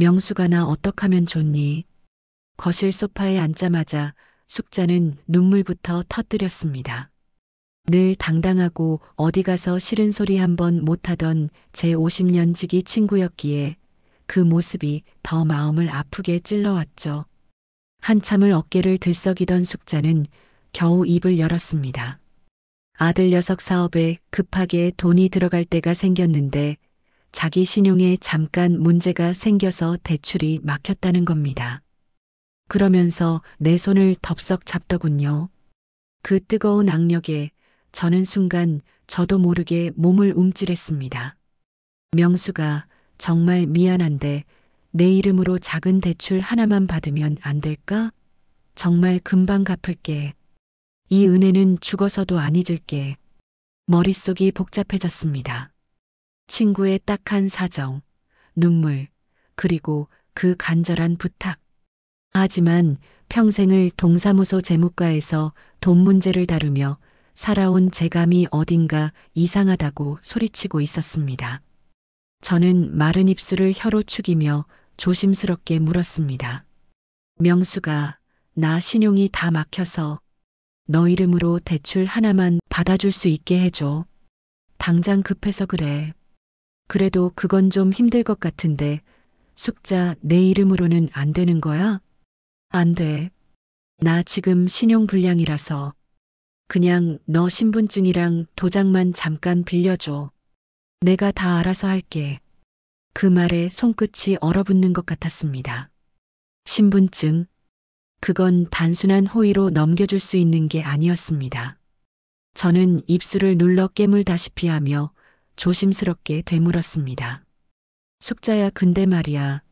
명수가 나 어떡하면 좋니? 거실 소파에 앉자마자 숙자는 눈물부터 터뜨렸습니다. 늘 당당하고 어디 가서 싫은 소리 한 번 못하던 제 50년 지기 친구였기에 그 모습이 더 마음을 아프게 찔러왔죠. 한참을 어깨를 들썩이던 숙자는 겨우 입을 열었습니다. 아들 녀석 사업에 급하게 돈이 들어갈 때가 생겼는데 자기 신용에 잠깐 문제가 생겨서 대출이 막혔다는 겁니다. 그러면서 내 손을 덥석 잡더군요. 그 뜨거운 악력에 저는 순간 저도 모르게 몸을 움찔했습니다. 명수가 정말 미안한데 내 이름으로 작은 대출 하나만 받으면 안 될까? 정말 금방 갚을게. 이 은혜는 죽어서도 안 잊을게. 머릿속이 복잡해졌습니다. 친구의 딱한 사정, 눈물, 그리고 그 간절한 부탁. 하지만 평생을 동사무소 재무과에서 돈 문제를 다루며 살아온 제 감이 어딘가 이상하다고 소리치고 있었습니다. 저는 마른 입술을 혀로 축이며 조심스럽게 물었습니다. 명수가 나 신용이 다 막혀서 너 이름으로 대출 하나만 받아줄 수 있게 해줘. 당장 급해서 그래. 그래도 그건 좀 힘들 것 같은데 숙자 내 이름으로는 안 되는 거야? 안 돼. 나 지금 신용불량이라서 그냥 너 신분증이랑 도장만 잠깐 빌려줘. 내가 다 알아서 할게. 그 말에 손끝이 얼어붙는 것 같았습니다. 신분증. 그건 단순한 호의로 넘겨줄 수 있는 게 아니었습니다. 저는 입술을 눌러 깨물다시피 하며 조심스럽게 되물었습니다. 숙자야, 근데 말이야.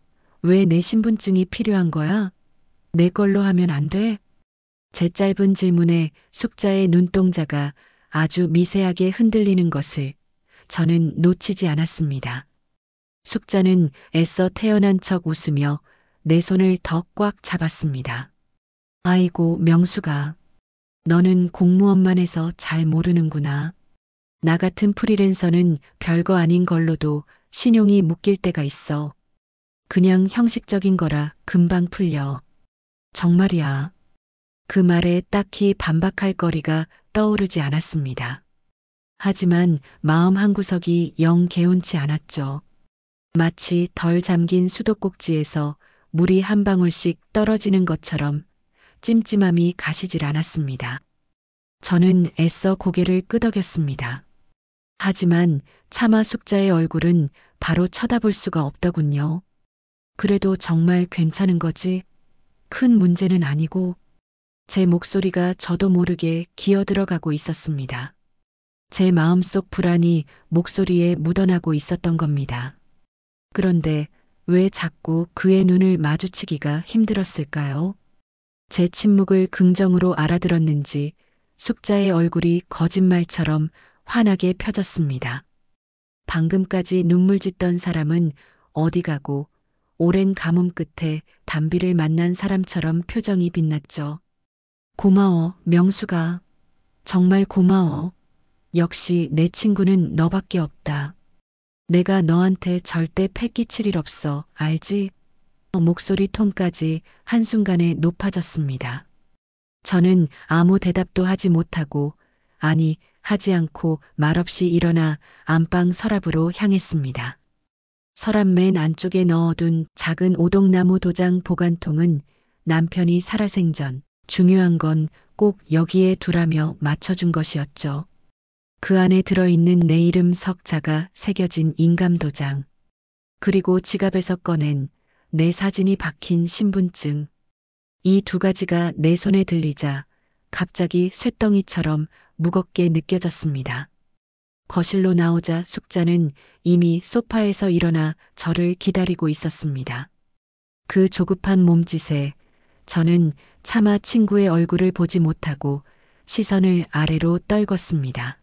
왜 내 신분증이 필요한 거야? 내 걸로 하면 안 돼? 제 짧은 질문에 숙자의 눈동자가 아주 미세하게 흔들리는 것을 저는 놓치지 않았습니다. 숙자는 애써 태어난 척 웃으며 내 손을 더 꽉 잡았습니다. 아이고, 명수가. 너는 공무원만 해서 잘 모르는구나. 나 같은 프리랜서는 별거 아닌 걸로도 신용이 묶일 때가 있어. 그냥 형식적인 거라 금방 풀려. 정말이야. 그 말에 딱히 반박할 거리가 떠오르지 않았습니다. 하지만 마음 한구석이 영 개운치 않았죠. 마치 덜 잠긴 수도꼭지에서 물이 한 방울씩 떨어지는 것처럼 찜찜함이 가시질 않았습니다. 저는 애써 고개를 끄덕였습니다. 하지만 차마 숙자의 얼굴은 바로 쳐다볼 수가 없더군요. 그래도 정말 괜찮은 거지? 큰 문제는 아니고. 제 목소리가 저도 모르게 기어들어가고 있었습니다. 제 마음속 불안이 목소리에 묻어나고 있었던 겁니다. 그런데 왜 자꾸 그의 눈을 마주치기가 힘들었을까요? 제 침묵을 긍정으로 알아들었는지 숙자의 얼굴이 거짓말처럼 환하게 펴졌습니다. 방금까지 눈물 짓던 사람은 어디 가고 오랜 가뭄 끝에 단비를 만난 사람처럼 표정이 빛났죠. 고마워, 명수가. 정말 고마워. 역시 내 친구는 너밖에 없다. 내가 너한테 절대 패 끼칠 일 없어, 알지? 목소리 톤까지 한순간에 높아졌습니다. 저는 아무 대답도 하지 못하고, 아니, 하지 않고 말없이 일어나 안방 서랍으로 향했습니다. 서랍 맨 안쪽에 넣어둔 작은 오동나무 도장 보관통은 남편이 살아생전 중요한 건 꼭 여기에 두라며 맞춰준 것이었죠. 그 안에 들어있는 내 이름 석자가 새겨진 인감도장, 그리고 지갑에서 꺼낸 내 사진이 박힌 신분증. 이 두 가지가 내 손에 들리자 갑자기 쇳덩이처럼 무겁게 느껴졌습니다. 거실로 나오자 숙자는 이미 소파에서 일어나 저를 기다리고 있었습니다. 그 조급한 몸짓에 저는 차마 친구의 얼굴을 보지 못하고 시선을 아래로 떨궜습니다.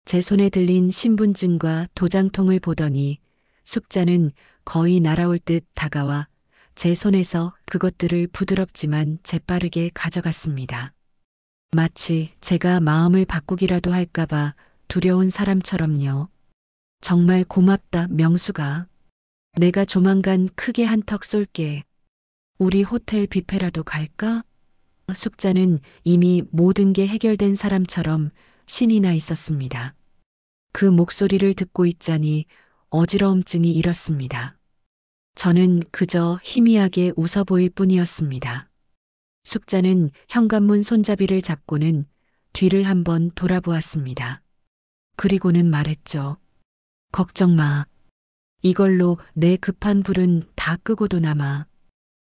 제 손에 들린 신분증과 도장통을 보더니 숙자는 거의 날아올 듯 다가와 제 손에서 그것들을 부드럽지만 재빠르게 가져갔습니다. 마치 제가 마음을 바꾸기라도 할까봐 두려운 사람처럼요. 정말 고맙다, 명수가. 내가 조만간 크게 한턱 쏠게. 우리 호텔 뷔페라도 갈까? 숙자는 이미 모든 게 해결된 사람처럼 신이 나 있었습니다. 그 목소리를 듣고 있자니 어지러움증이 일었습니다. 저는 그저 희미하게 웃어 보일 뿐이었습니다. 숙자는 현관문 손잡이를 잡고는 뒤를 한번 돌아보았습니다. 그리고는 말했죠. 걱정 마. 이걸로 내 급한 불은 다 끄고도 남아.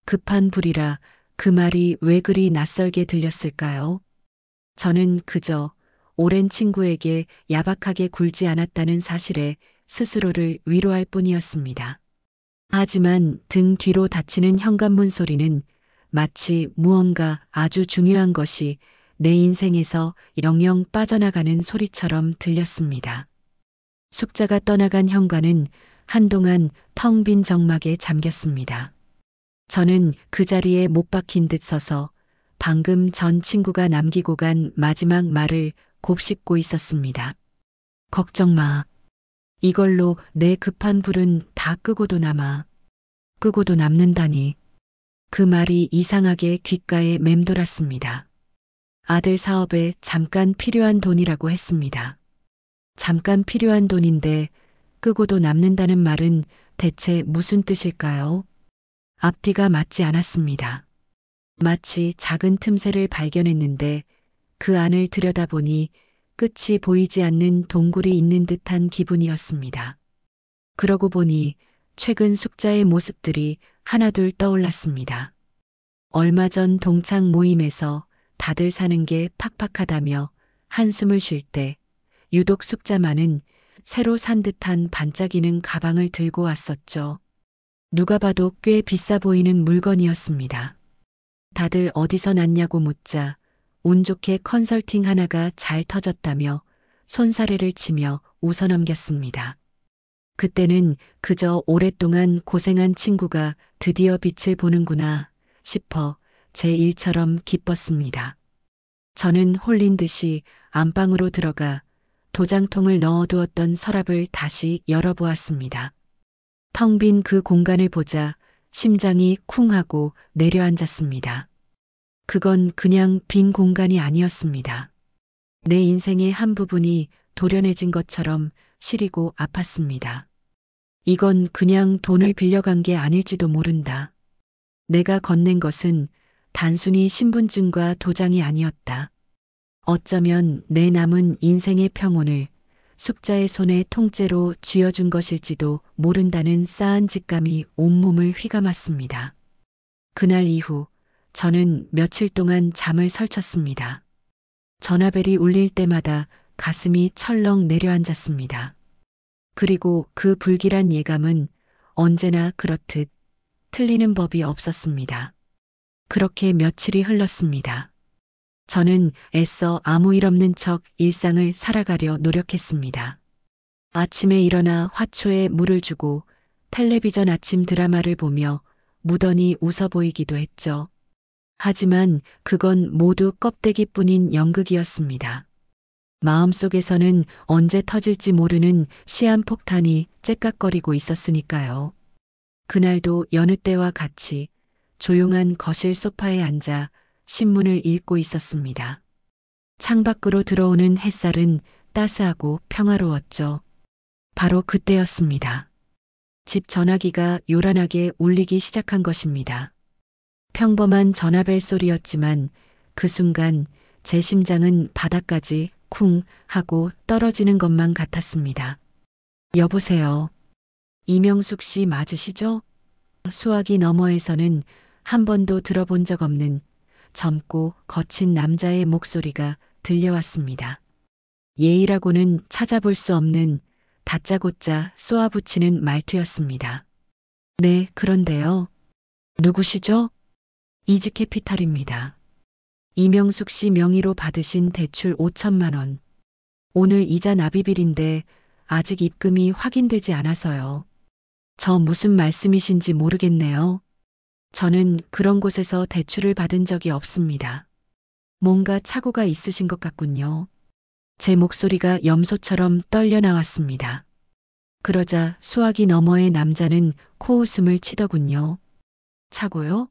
급한 불이라 그 말이 왜 그리 낯설게 들렸을까요? 저는 그저 오랜 친구에게 야박하게 굴지 않았다는 사실에 스스로를 위로할 뿐이었습니다. 하지만 등 뒤로 닫히는 현관문 소리는 마치 무언가 아주 중요한 것이 내 인생에서 영영 빠져나가는 소리처럼 들렸습니다. 숙자가 떠나간 현관은 한동안 텅 빈 정막에 잠겼습니다. 저는 그 자리에 못 박힌 듯 서서 방금 전 친구가 남기고 간 마지막 말을 곱씹고 있었습니다. 걱정 마. 이걸로 내 급한 불은 다 끄고도 남아. 끄고도 남는다니. 그 말이 이상하게 귓가에 맴돌았습니다. 아들 사업에 잠깐 필요한 돈이라고 했습니다. 잠깐 필요한 돈인데 끄고도 남는다는 말은 대체 무슨 뜻일까요? 앞뒤가 맞지 않았습니다. 마치 작은 틈새를 발견했는데 그 안을 들여다보니 끝이 보이지 않는 동굴이 있는 듯한 기분이었습니다. 그러고 보니 최근 숙자의 모습들이 하나둘 떠올랐습니다. 얼마 전 동창 모임에서 다들 사는 게 팍팍하다며 한숨을 쉴 때 유독 숙자만은 새로 산 듯한 반짝이는 가방을 들고 왔었죠. 누가 봐도 꽤 비싸 보이는 물건이었습니다. 다들 어디서 났냐고 묻자 운 좋게 컨설팅 하나가 잘 터졌다며 손사래를 치며 웃어넘겼습니다. 그때는 그저 오랫동안 고생한 친구가 드디어 빛을 보는구나 싶어 제 일처럼 기뻤습니다. 저는 홀린 듯이 안방으로 들어가 도장통을 넣어두었던 서랍을 다시 열어보았습니다. 텅 빈 그 공간을 보자 심장이 쿵 하고 내려앉았습니다. 그건 그냥 빈 공간이 아니었습니다. 내 인생의 한 부분이 도려내진 것처럼 시리고 아팠습니다. 이건 그냥 돈을 빌려간 게 아닐지도 모른다. 내가 건넨 것은 단순히 신분증과 도장이 아니었다. 어쩌면 내 남은 인생의 평온을 숙자의 손에 통째로 쥐어준 것일지도 모른다는 싸한 직감이 온몸을 휘감았습니다. 그날 이후 저는 며칠 동안 잠을 설쳤습니다. 전화벨이 울릴 때마다 가슴이 철렁 내려앉았습니다. 그리고 그 불길한 예감은 언제나 그렇듯 틀리는 법이 없었습니다. 그렇게 며칠이 흘렀습니다. 저는 애써 아무 일 없는 척 일상을 살아가려 노력했습니다. 아침에 일어나 화초에 물을 주고 텔레비전 아침 드라마를 보며 무던히 웃어 보이기도 했죠. 하지만 그건 모두 껍데기뿐인 연극이었습니다. 마음속에서는 언제 터질지 모르는 시한폭탄이 째깍거리고 있었으니까요. 그날도 여느 때와 같이 조용한 거실 소파에 앉아 신문을 읽고 있었습니다. 창밖으로 들어오는 햇살은 따스하고 평화로웠죠. 바로 그때였습니다. 집 전화기가 요란하게 울리기 시작한 것입니다. 평범한 전화벨 소리였지만 그 순간 제 심장은 바닥까지 쿵 하고 떨어지는 것만 같았습니다. 여보세요. 이명숙 씨 맞으시죠? 수화기 너머에서는 한 번도 들어본 적 없는 젊고 거친 남자의 목소리가 들려왔습니다. 예의라고는 찾아볼 수 없는 다짜고짜 쏘아붙이는 말투였습니다. 네, 그런데요. 누구시죠? 이지캐피탈입니다. 이명숙 씨 명의로 받으신 대출 5천만 원. 오늘 이자 납입일인데 아직 입금이 확인되지 않아서요. 저 무슨 말씀이신지 모르겠네요. 저는 그런 곳에서 대출을 받은 적이 없습니다. 뭔가 착오가 있으신 것 같군요. 제 목소리가 염소처럼 떨려 나왔습니다. 그러자 수화기 너머의 남자는 코웃음을 치더군요. 차고요?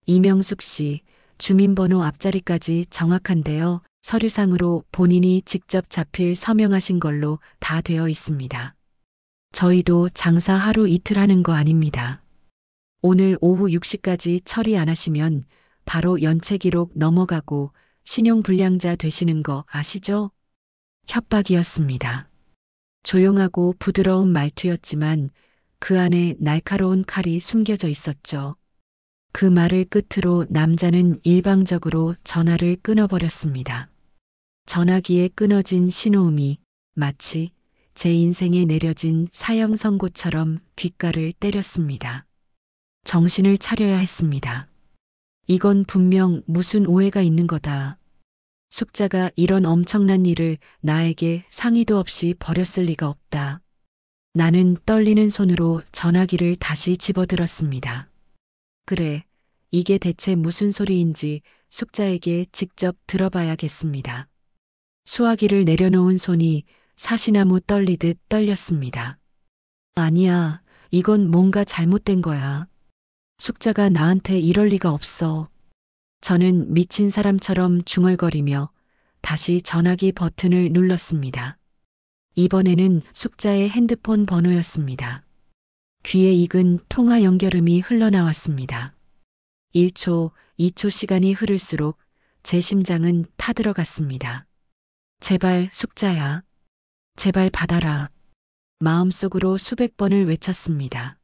이명숙 씨, 주민번호 앞자리까지 정확한데요. 서류상으로 본인이 직접 자필 서명하신 걸로 다 되어 있습니다. 저희도 장사 하루 이틀 하는 거 아닙니다. 오늘 오후 6시까지 처리 안 하시면 바로 연체 기록 넘어가고 신용불량자 되시는 거 아시죠? 협박이었습니다. 조용하고 부드러운 말투였지만 그 안에 날카로운 칼이 숨겨져 있었죠. 그 말을 끝으로 남자는 일방적으로 전화를 끊어버렸습니다. 전화기에 끊어진 신호음이 마치 제 인생에 내려진 사형 선고처럼 귓가를 때렸습니다. 정신을 차려야 했습니다. 이건 분명 무슨 오해가 있는 거다. 숙자가 이런 엄청난 일을 나에게 상의도 없이 버렸을 리가 없다. 나는 떨리는 손으로 전화기를 다시 집어들었습니다. 그래, 이게 대체 무슨 소리인지 숙자에게 직접 들어봐야겠습니다. 수화기를 내려놓은 손이 사시나무 떨리듯 떨렸습니다. 아니야, 이건 뭔가 잘못된 거야. 숙자가 나한테 이럴 리가 없어. 저는 미친 사람처럼 중얼거리며 다시 전화기 버튼을 눌렀습니다. 이번에는 숙자의 핸드폰 번호였습니다. 귀에 익은 통화 연결음이 흘러나왔습니다. 1초, 2초 시간이 흐를수록 제 심장은 타들어갔습니다. 제발 숙자야. 제발 받아라. 마음속으로 수백 번을 외쳤습니다.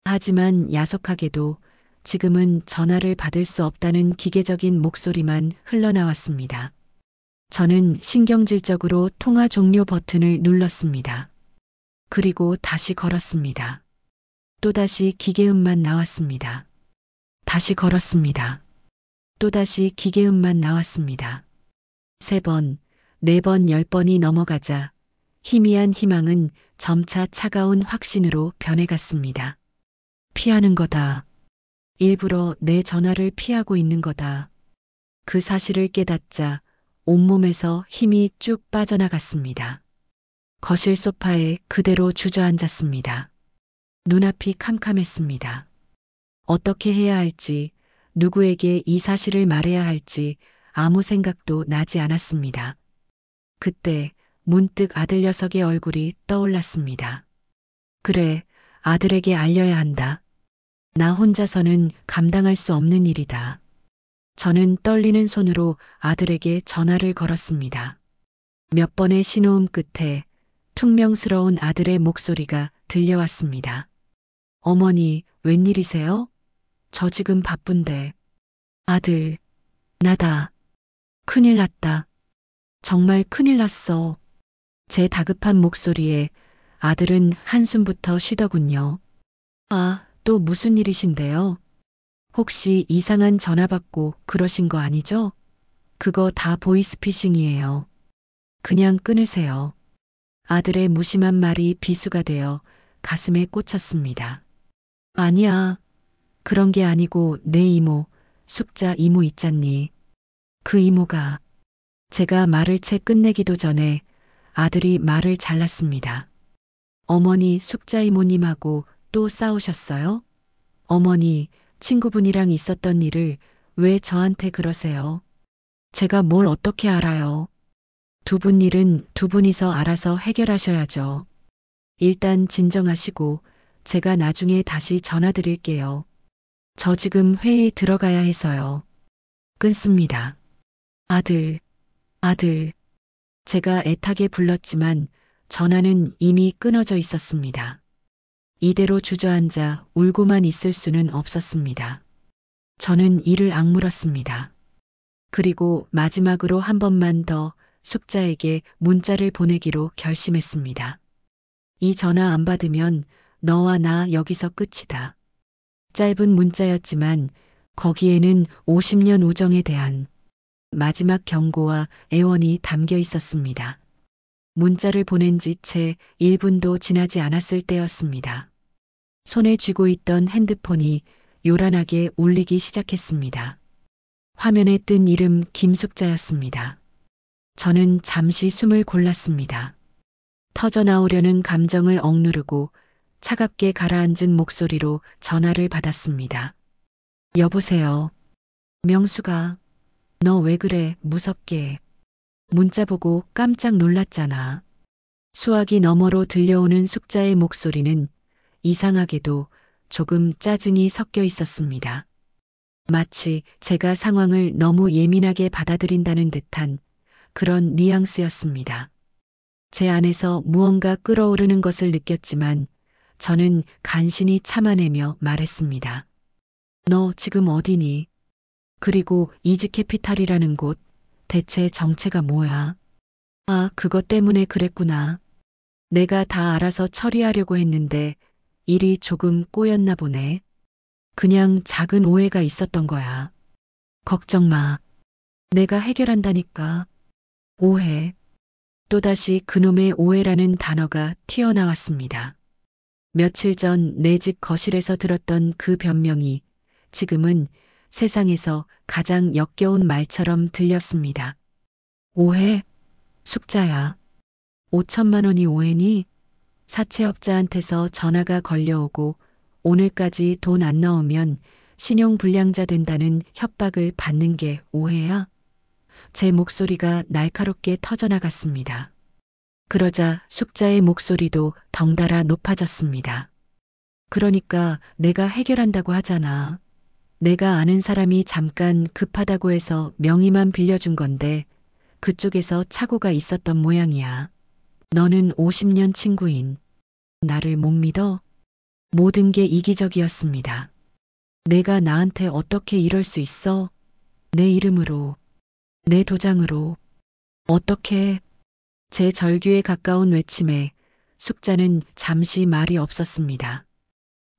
하지만 야속하게도 지금은 전화를 받을 수 없다는 기계적인 목소리만 흘러나왔습니다. 저는 신경질적으로 통화 종료 버튼을 눌렀습니다. 그리고 다시 걸었습니다. 또다시 기계음만 나왔습니다. 다시 걸었습니다. 또다시 기계음만 나왔습니다. 3번, 4번, 10번이 넘어가자 희미한 희망은 점차 차가운 확신으로 변해갔습니다. 피하는 거다. 일부러 내 전화를 피하고 있는 거다. 그 사실을 깨닫자 온몸에서 힘이 쭉 빠져나갔습니다. 거실 소파에 그대로 주저앉았습니다. 눈앞이 캄캄했습니다. 어떻게 해야 할지, 누구에게 이 사실을 말해야 할지 아무 생각도 나지 않았습니다. 그때 문득 아들 녀석의 얼굴이 떠올랐습니다. 그래, 아들에게 알려야 한다. 나 혼자서는 감당할 수 없는 일이다. 저는 떨리는 손으로 아들에게 전화를 걸었습니다. 몇 번의 신호음 끝에 퉁명스러운 아들의 목소리가 들려왔습니다. 어머니, 웬일이세요? 저 지금 바쁜데. 아들, 나다. 큰일 났다. 정말 큰일 났어. 제 다급한 목소리에 아들은 한숨부터 쉬더군요. 아, 또 무슨 일이신데요? 혹시 이상한 전화 받고 그러신 거 아니죠? 그거 다 보이스피싱이에요. 그냥 끊으세요. 아들의 무심한 말이 비수가 되어 가슴에 꽂혔습니다. 아니야. 그런 게 아니고 내 이모, 숙자 이모 있잖니. 그 이모가. 제가 말을 채 끝내기도 전에 아들이 말을 잘랐습니다. 어머니 숙자 이모님하고 또 싸우셨어요? 어머니, 친구분이랑 있었던 일을 왜 저한테 그러세요? 제가 뭘 어떻게 알아요? 두 분 일은 두 분이서 알아서 해결하셔야죠. 일단 진정하시고 제가 나중에 다시 전화 드릴게요. 저 지금 회의 들어가야 해서요. 끊습니다. 아들, 아들. 제가 애타게 불렀지만 전화는 이미 끊어져 있었습니다. 이대로 주저앉아 울고만 있을 수는 없었습니다. 저는 이를 악물었습니다. 그리고 마지막으로 한 번만 더 숙자에게 문자를 보내기로 결심했습니다. 이 전화 안 받으면 너와 나 여기서 끝이다. 짧은 문자였지만 거기에는 50년 우정에 대한 마지막 경고와 애원이 담겨 있었습니다. 문자를 보낸 지 채 1분도 지나지 않았을 때였습니다. 손에 쥐고 있던 핸드폰이 요란하게 울리기 시작했습니다. 화면에 뜬 이름 김숙자였습니다. 저는 잠시 숨을 골랐습니다. 터져나오려는 감정을 억누르고 차갑게 가라앉은 목소리로 전화를 받았습니다. 여보세요. 명수가, 너 왜 그래, 무섭게. 문자 보고 깜짝 놀랐잖아. 수화기 너머로 들려오는 숙자의 목소리는 이상하게도 조금 짜증이 섞여 있었습니다. 마치 제가 상황을 너무 예민하게 받아들인다는 듯한 그런 뉘앙스였습니다. 제 안에서 무언가 끓어오르는 것을 느꼈지만 저는 간신히 참아내며 말했습니다. 너 지금 어디니? 그리고 이지캐피탈이라는 곳, 대체 정체가 뭐야? 아, 그것 때문에 그랬구나. 내가 다 알아서 처리하려고 했는데 일이 조금 꼬였나 보네. 그냥 작은 오해가 있었던 거야. 걱정 마. 내가 해결한다니까. 오해. 또다시 그놈의 오해라는 단어가 튀어나왔습니다. 며칠 전 내 집 거실에서 들었던 그 변명이 지금은 세상에서 가장 역겨운 말처럼 들렸습니다. 오해? 숙자야. 5천만 원이 오해니? 사채업자한테서 전화가 걸려오고 오늘까지 돈 안 넣으면 신용불량자 된다는 협박을 받는 게 오해야? 제 목소리가 날카롭게 터져나갔습니다. 그러자 숙자의 목소리도 덩달아 높아졌습니다. 그러니까 내가 해결한다고 하잖아. 내가 아는 사람이 잠깐 급하다고 해서 명의만 빌려준 건데 그쪽에서 착오가 있었던 모양이야. 너는 50년 친구인 나를 못 믿어? 모든 게 이기적이었습니다. 내가 나한테 어떻게 이럴 수 있어? 내 이름으로, 내 도장으로. 어떻게? 제 절규에 가까운 외침에 숙자는 잠시 말이 없었습니다.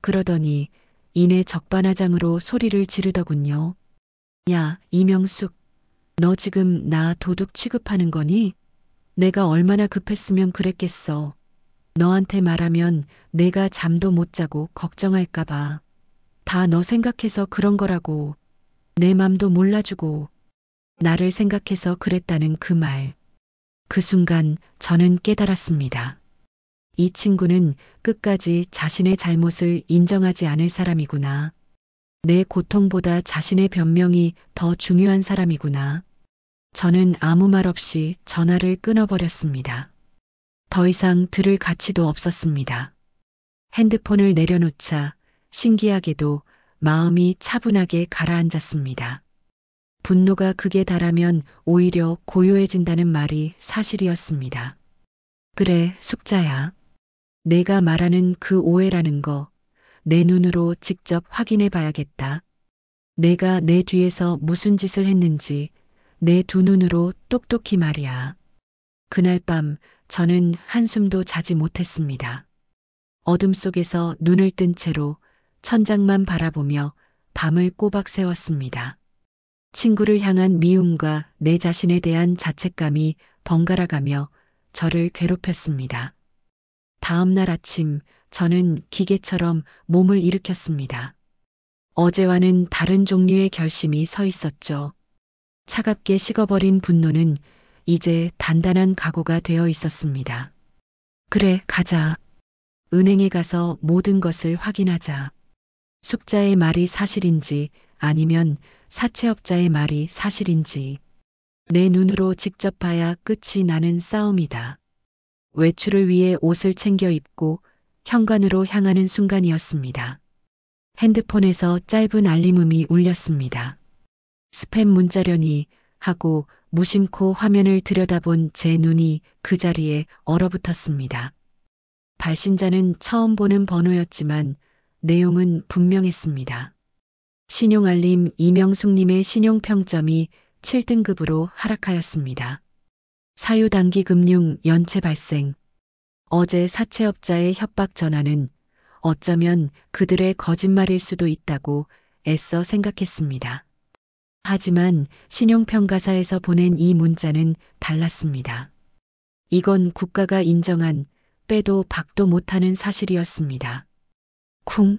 그러더니 이내 적반하장으로 소리를 지르더군요. 야, 이명숙, 너 지금 나 도둑 취급하는 거니? 내가 얼마나 급했으면 그랬겠어. 너한테 말하면 내가 잠도 못 자고 걱정할까 봐. 다 너 생각해서 그런 거라고. 내 맘도 몰라주고. 나를 생각해서 그랬다는 그 말. 그 순간 저는 깨달았습니다. 이 친구는 끝까지 자신의 잘못을 인정하지 않을 사람이구나. 내 고통보다 자신의 변명이 더 중요한 사람이구나. 저는 아무 말 없이 전화를 끊어버렸습니다. 더 이상 들을 가치도 없었습니다. 핸드폰을 내려놓자 신기하게도 마음이 차분하게 가라앉았습니다. 분노가 극에 달하면 오히려 고요해진다는 말이 사실이었습니다. 그래, 숙자야. 내가 말하는 그 오해라는 거 내 눈으로 직접 확인해 봐야겠다. 내가 내 뒤에서 무슨 짓을 했는지 내 두 눈으로 똑똑히 말이야. 그날 밤 저는 한숨도 자지 못했습니다. 어둠 속에서 눈을 뜬 채로 천장만 바라보며 밤을 꼬박 새웠습니다. 친구를 향한 미움과 내 자신에 대한 자책감이 번갈아가며 저를 괴롭혔습니다. 다음 날 아침 저는 기계처럼 몸을 일으켰습니다. 어제와는 다른 종류의 결심이 서 있었죠. 차갑게 식어버린 분노는 이제 단단한 각오가 되어 있었습니다. 그래, 가자. 은행에 가서 모든 것을 확인하자. 숙자의 말이 사실인지 아니면 사채업자의 말이 사실인지 내 눈으로 직접 봐야 끝이 나는 싸움이다. 외출을 위해 옷을 챙겨 입고 현관으로 향하는 순간이었습니다. 핸드폰에서 짧은 알림음이 울렸습니다. 스팸 문자려니 하고 무심코 화면을 들여다본 제 눈이 그 자리에 얼어붙었습니다. 발신자는 처음 보는 번호였지만 내용은 분명했습니다. 신용알림 이명숙님의 신용평점이 7등급으로 하락하였습니다. 사유단기금융 연체 발생. 어제 사채업자의 협박 전화는 어쩌면 그들의 거짓말일 수도 있다고 애써 생각했습니다. 하지만 신용평가사에서 보낸 이 문자는 달랐습니다. 이건 국가가 인정한 빼도 박도 못하는 사실이었습니다. 쿵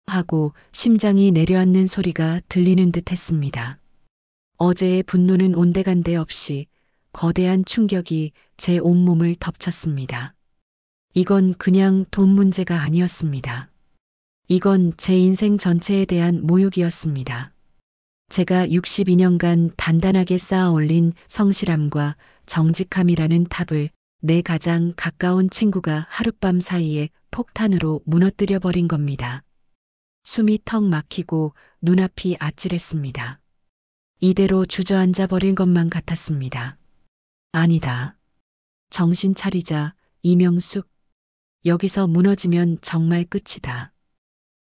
하고 심장이 내려앉는 소리가 들리는 듯 했습니다. 어제의 분노는 온데간데 없이 거대한 충격이 제 온몸을 덮쳤습니다. 이건 그냥 돈 문제가 아니었습니다. 이건 제 인생 전체에 대한 모욕이었습니다. 제가 62년간 단단하게 쌓아 올린 성실함과 정직함이라는 탑을 내 가장 가까운 친구가 하룻밤 사이에 폭탄으로 무너뜨려 버린 겁니다. 숨이 턱 막히고 눈앞이 아찔했습니다. 이대로 주저앉아 버린 것만 같았습니다. 아니다. 정신 차리자, 이명숙. 여기서 무너지면 정말 끝이다.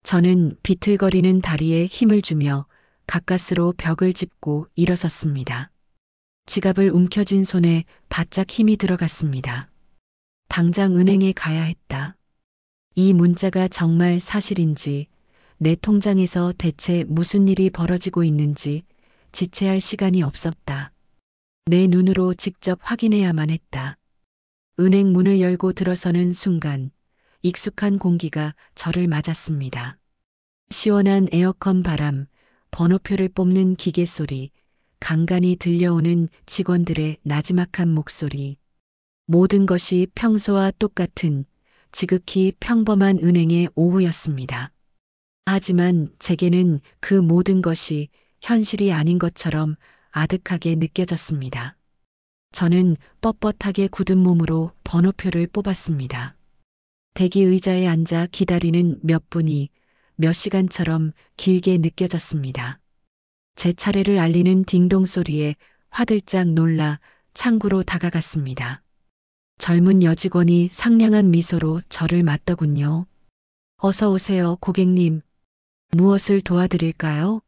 저는 비틀거리는 다리에 힘을 주며 가까스로 벽을 짚고 일어섰습니다. 지갑을 움켜쥔 손에 바짝 힘이 들어갔습니다. 당장 은행에 가야 했다. 이 문자가 정말 사실인지, 내 통장에서 대체 무슨 일이 벌어지고 있는지 지체할 시간이 없었다. 내 눈으로 직접 확인해야만 했다. 은행 문을 열고 들어서는 순간 익숙한 공기가 저를 맞았습니다. 시원한 에어컨 바람, 번호표를 뽑는 기계 소리, 간간이 들려오는 직원들의 나지막한 목소리. 모든 것이 평소와 똑같은 지극히 평범한 은행의 오후였습니다. 하지만 제게는 그 모든 것이 현실이 아닌 것처럼 아득하게 느껴졌습니다. 저는 뻣뻣하게 굳은 몸으로 번호표를 뽑았습니다. 대기 의자에 앉아 기다리는 몇 분이 몇 시간처럼 길게 느껴졌습니다. 제 차례를 알리는 딩동 소리에 화들짝 놀라 창구로 다가갔습니다. 젊은 여직원이 상냥한 미소로 저를 맞더군요. 어서 오세요, 고객님. 무엇을 도와드릴까요?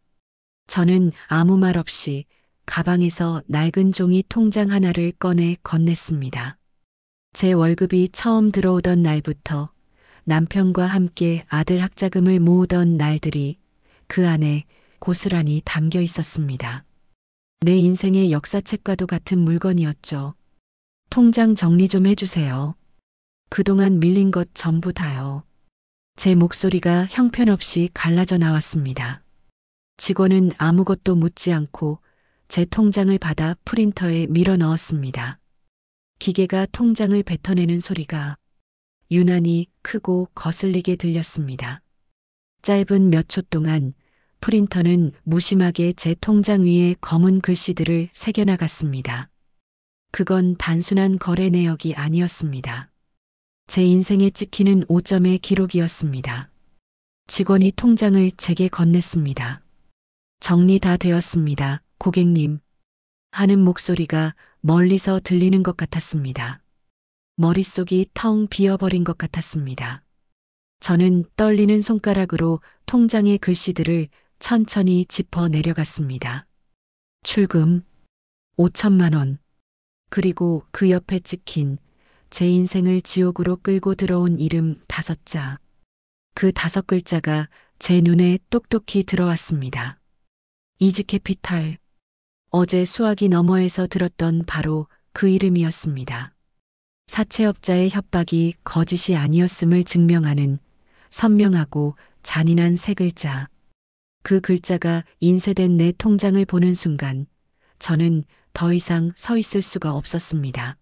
저는 아무 말 없이 가방에서 낡은 종이 통장 하나를 꺼내 건넸습니다. 제 월급이 처음 들어오던 날부터 남편과 함께 아들 학자금을 모으던 날들이 그 안에 고스란히 담겨 있었습니다. 내 인생의 역사책과도 같은 물건이었죠. 통장 정리 좀 해주세요. 그동안 밀린 것 전부 다요. 제 목소리가 형편없이 갈라져 나왔습니다. 직원은 아무것도 묻지 않고 제 통장을 받아 프린터에 밀어 넣었습니다. 기계가 통장을 뱉어내는 소리가 유난히 크고 거슬리게 들렸습니다. 짧은 몇 초 동안 프린터는 무심하게 제 통장 위에 검은 글씨들을 새겨나갔습니다. 그건 단순한 거래 내역이 아니었습니다. 제 인생에 찍히는 5점의 기록이었습니다. 직원이 통장을 제게 건넸습니다. 정리 다 되었습니다, 고객님. 하는 목소리가 멀리서 들리는 것 같았습니다. 머릿속이 텅 비어버린 것 같았습니다. 저는 떨리는 손가락으로 통장의 글씨들을 천천히 짚어 내려갔습니다. 출금 5천만 원. 그리고 그 옆에 찍힌 제 인생을 지옥으로 끌고 들어온 이름 5자. 그 5글자가 제 눈에 똑똑히 들어왔습니다. 이지캐피탈. 어제 수화기 너머에서 들었던 바로 그 이름이었습니다. 사채업자의 협박이 거짓이 아니었음을 증명하는 선명하고 잔인한 3글자. 그 글자가 인쇄된 내 통장을 보는 순간 저는 더 이상 서 있을 수가 없었습니다.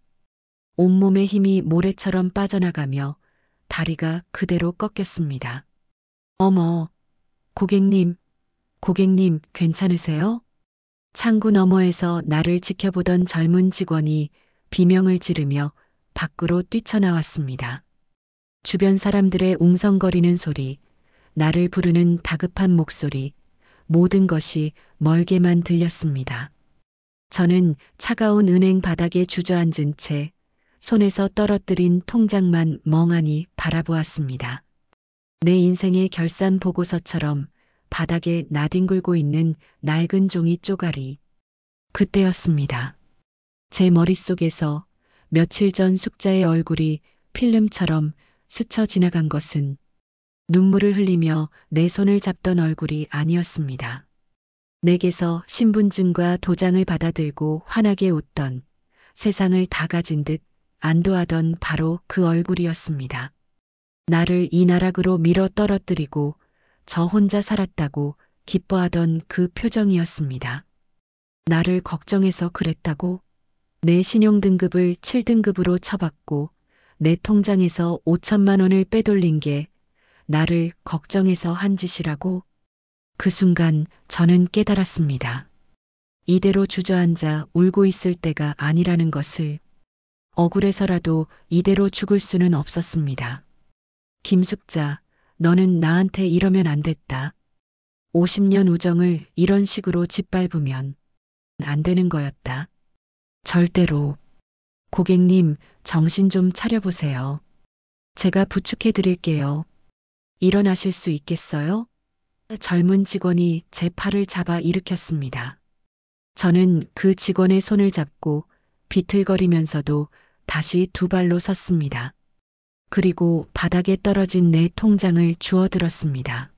온몸의 힘이 모래처럼 빠져나가며 다리가 그대로 꺾였습니다. 어머, 고객님, 고객님 괜찮으세요? 창구 너머에서 나를 지켜보던 젊은 직원이 비명을 지르며 밖으로 뛰쳐나왔습니다. 주변 사람들의 웅성거리는 소리, 나를 부르는 다급한 목소리, 모든 것이 멀게만 들렸습니다. 저는 차가운 은행 바닥에 주저앉은 채 손에서 떨어뜨린 통장만 멍하니 바라보았습니다. 내 인생의 결산 보고서처럼 바닥에 나뒹굴고 있는 낡은 종이 쪼가리. 그때였습니다. 제 머릿속에서 며칠 전 숙자의 얼굴이 필름처럼 스쳐 지나간 것은 눈물을 흘리며 내 손을 잡던 얼굴이 아니었습니다. 내게서 신분증과 도장을 받아들고 환하게 웃던, 세상을 다 가진 듯 안도하던 바로 그 얼굴이었습니다. 나를 이 나락으로 밀어 떨어뜨리고 저 혼자 살았다고 기뻐하던 그 표정이었습니다. 나를 걱정해서 그랬다고? 내 신용등급을 7등급으로 쳐받고 내 통장에서 5천만 원을 빼돌린 게 나를 걱정해서 한 짓이라고? 그 순간 저는 깨달았습니다. 이대로 주저앉아 울고 있을 때가 아니라는 것을. 억울해서라도 이대로 죽을 수는 없었습니다. 김숙자, 너는 나한테 이러면 안 됐다. 50년 우정을 이런 식으로 짓밟으면 안 되는 거였다. 절대로. 고객님, 정신 좀 차려보세요. 제가 부축해 드릴게요. 일어나실 수 있겠어요? 젊은 직원이 제 팔을 잡아 일으켰습니다. 저는 그 직원의 손을 잡고 비틀거리면서도 다시 두 발로 섰습니다. 그리고 바닥에 떨어진 내 통장을 주워들었습니다.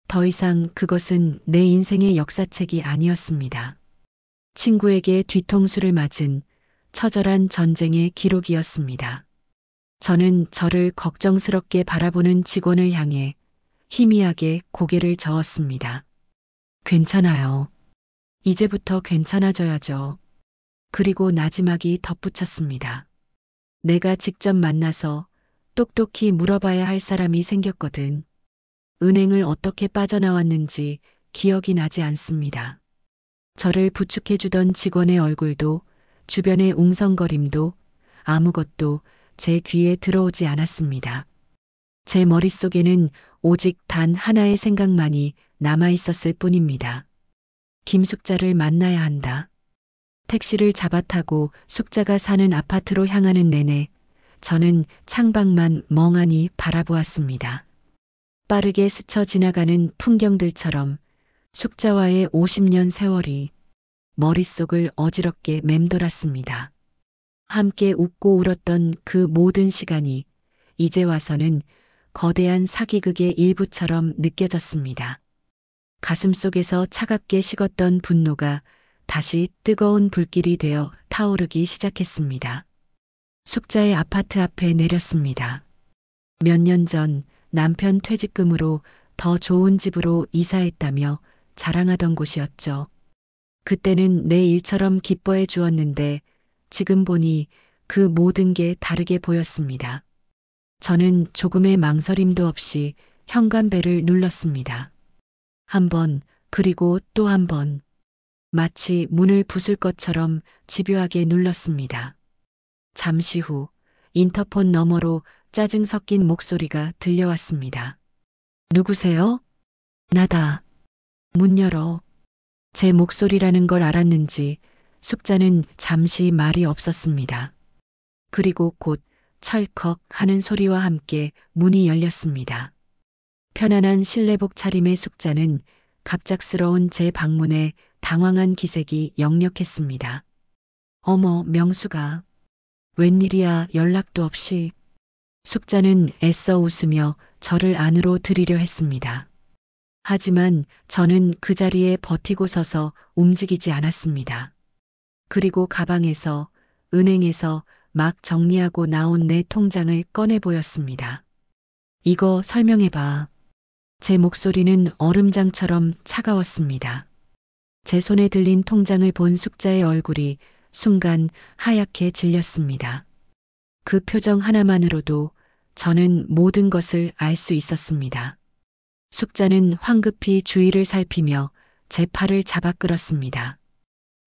더 이상 그것은 내 인생의 역사책이 아니었습니다. 친구에게 뒤통수를 맞은 처절한 전쟁의 기록이었습니다. 저는 저를 걱정스럽게 바라보는 직원을 향해 희미하게 고개를 저었습니다. 괜찮아요. 이제부터 괜찮아져야죠. 그리고 나지막이 덧붙였습니다. 내가 직접 만나서 똑똑히 물어봐야 할 사람이 생겼거든. 은행을 어떻게 빠져나왔는지 기억이 나지 않습니다. 저를 부축해주던 직원의 얼굴도 주변의 웅성거림도 아무것도 제 귀에 들어오지 않았습니다. 제 머릿속에는 오직 단 하나의 생각만이 남아 있었을 뿐입니다. 김숙자를 만나야 한다. 택시를 잡아 타고 숙자가 사는 아파트로 향하는 내내 저는 창밖만 멍하니 바라보았습니다. 빠르게 스쳐 지나가는 풍경들처럼 숙자와의 50년 세월이 머릿속을 어지럽게 맴돌았습니다. 함께 웃고 울었던 그 모든 시간이 이제 와서는 거대한 사기극의 일부처럼 느껴졌습니다. 가슴속에서 차갑게 식었던 분노가 다시 뜨거운 불길이 되어 타오르기 시작했습니다. 숙자의 아파트 앞에 내렸습니다. 몇 년 전 남편 퇴직금으로 더 좋은 집으로 이사했다며 자랑하던 곳이었죠. 그때는 내 일처럼 기뻐해 주었는데 지금 보니 그 모든 게 다르게 보였습니다. 저는 조금의 망설임도 없이 현관벨을 눌렀습니다. 한 번, 그리고 또 한 번. 마치 문을 부술 것처럼 집요하게 눌렀습니다. 잠시 후 인터폰 너머로 짜증 섞인 목소리가 들려왔습니다. 누구세요? 나다. 문 열어. 제 목소리라는 걸 알았는지 숙자는 잠시 말이 없었습니다. 그리고 곧 철컥 하는 소리와 함께 문이 열렸습니다. 편안한 실내복 차림의 숙자는 갑작스러운 제 방문에 당황한 기색이 역력했습니다. 어머, 명수가. 웬일이야, 연락도 없이. 숙자는 애써 웃으며 저를 안으로 들이려 했습니다. 하지만 저는 그 자리에 버티고 서서 움직이지 않았습니다. 그리고 가방에서, 은행에서 막 정리하고 나온 내 통장을 꺼내 보였습니다. 이거 설명해봐. 제 목소리는 얼음장처럼 차가웠습니다. 제 손에 들린 통장을 본 숙자의 얼굴이 순간 하얗게 질렸습니다. 그 표정 하나만으로도 저는 모든 것을 알 수 있었습니다. 숙자는 황급히 주위를 살피며 제 팔을 잡아 끌었습니다.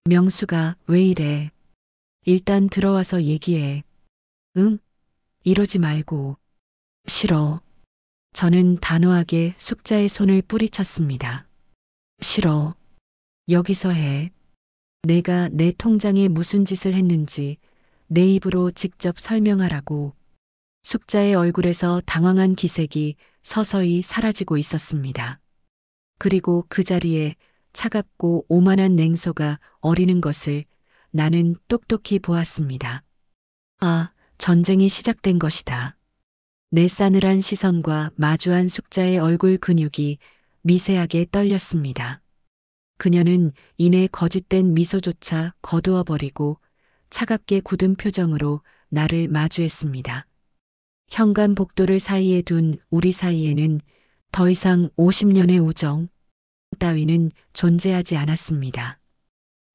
명수가 왜 이래? 일단 들어와서 얘기해. 응? 이러지 말고. 싫어. 저는 단호하게 숙자의 손을 뿌리쳤습니다. 싫어. 여기서 해. 내가 내 통장에 무슨 짓을 했는지 내 입으로 직접 설명하라고. 숙자의 얼굴에서 당황한 기색이 서서히 사라지고 있었습니다. 그리고 그 자리에 차갑고 오만한 냉소가 어리는 것을 나는 똑똑히 보았습니다. 아, 전쟁이 시작된 것이다. 내 싸늘한 시선과 마주한 숙자의 얼굴 근육이 미세하게 떨렸습니다. 그녀는 이내 거짓된 미소조차 거두어 버리고 차갑게 굳은 표정으로 나를 마주했습니다. 현관 복도를 사이에 둔 우리 사이에는 더 이상 50년의 우정 따위는 존재하지 않았습니다.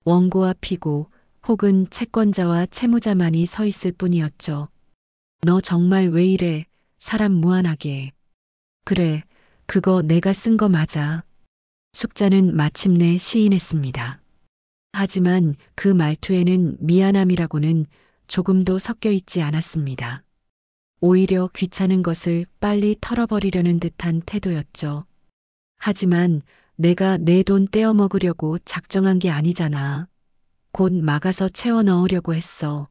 원고와 피고 혹은 채권자와 채무자만이 서 있을 뿐이었죠. 너 정말 왜 이래? 사람 무안하게. 그래, 그거 내가 쓴 거 맞아. 숙자는 마침내 시인했습니다. 하지만 그 말투에는 미안함이라고는 조금도 섞여 있지 않았습니다. 오히려 귀찮은 것을 빨리 털어버리려는 듯한 태도였죠. 하지만 내가 내 돈 떼어 먹으려고 작정한 게 아니잖아. 곧 막아서 채워 넣으려고 했어.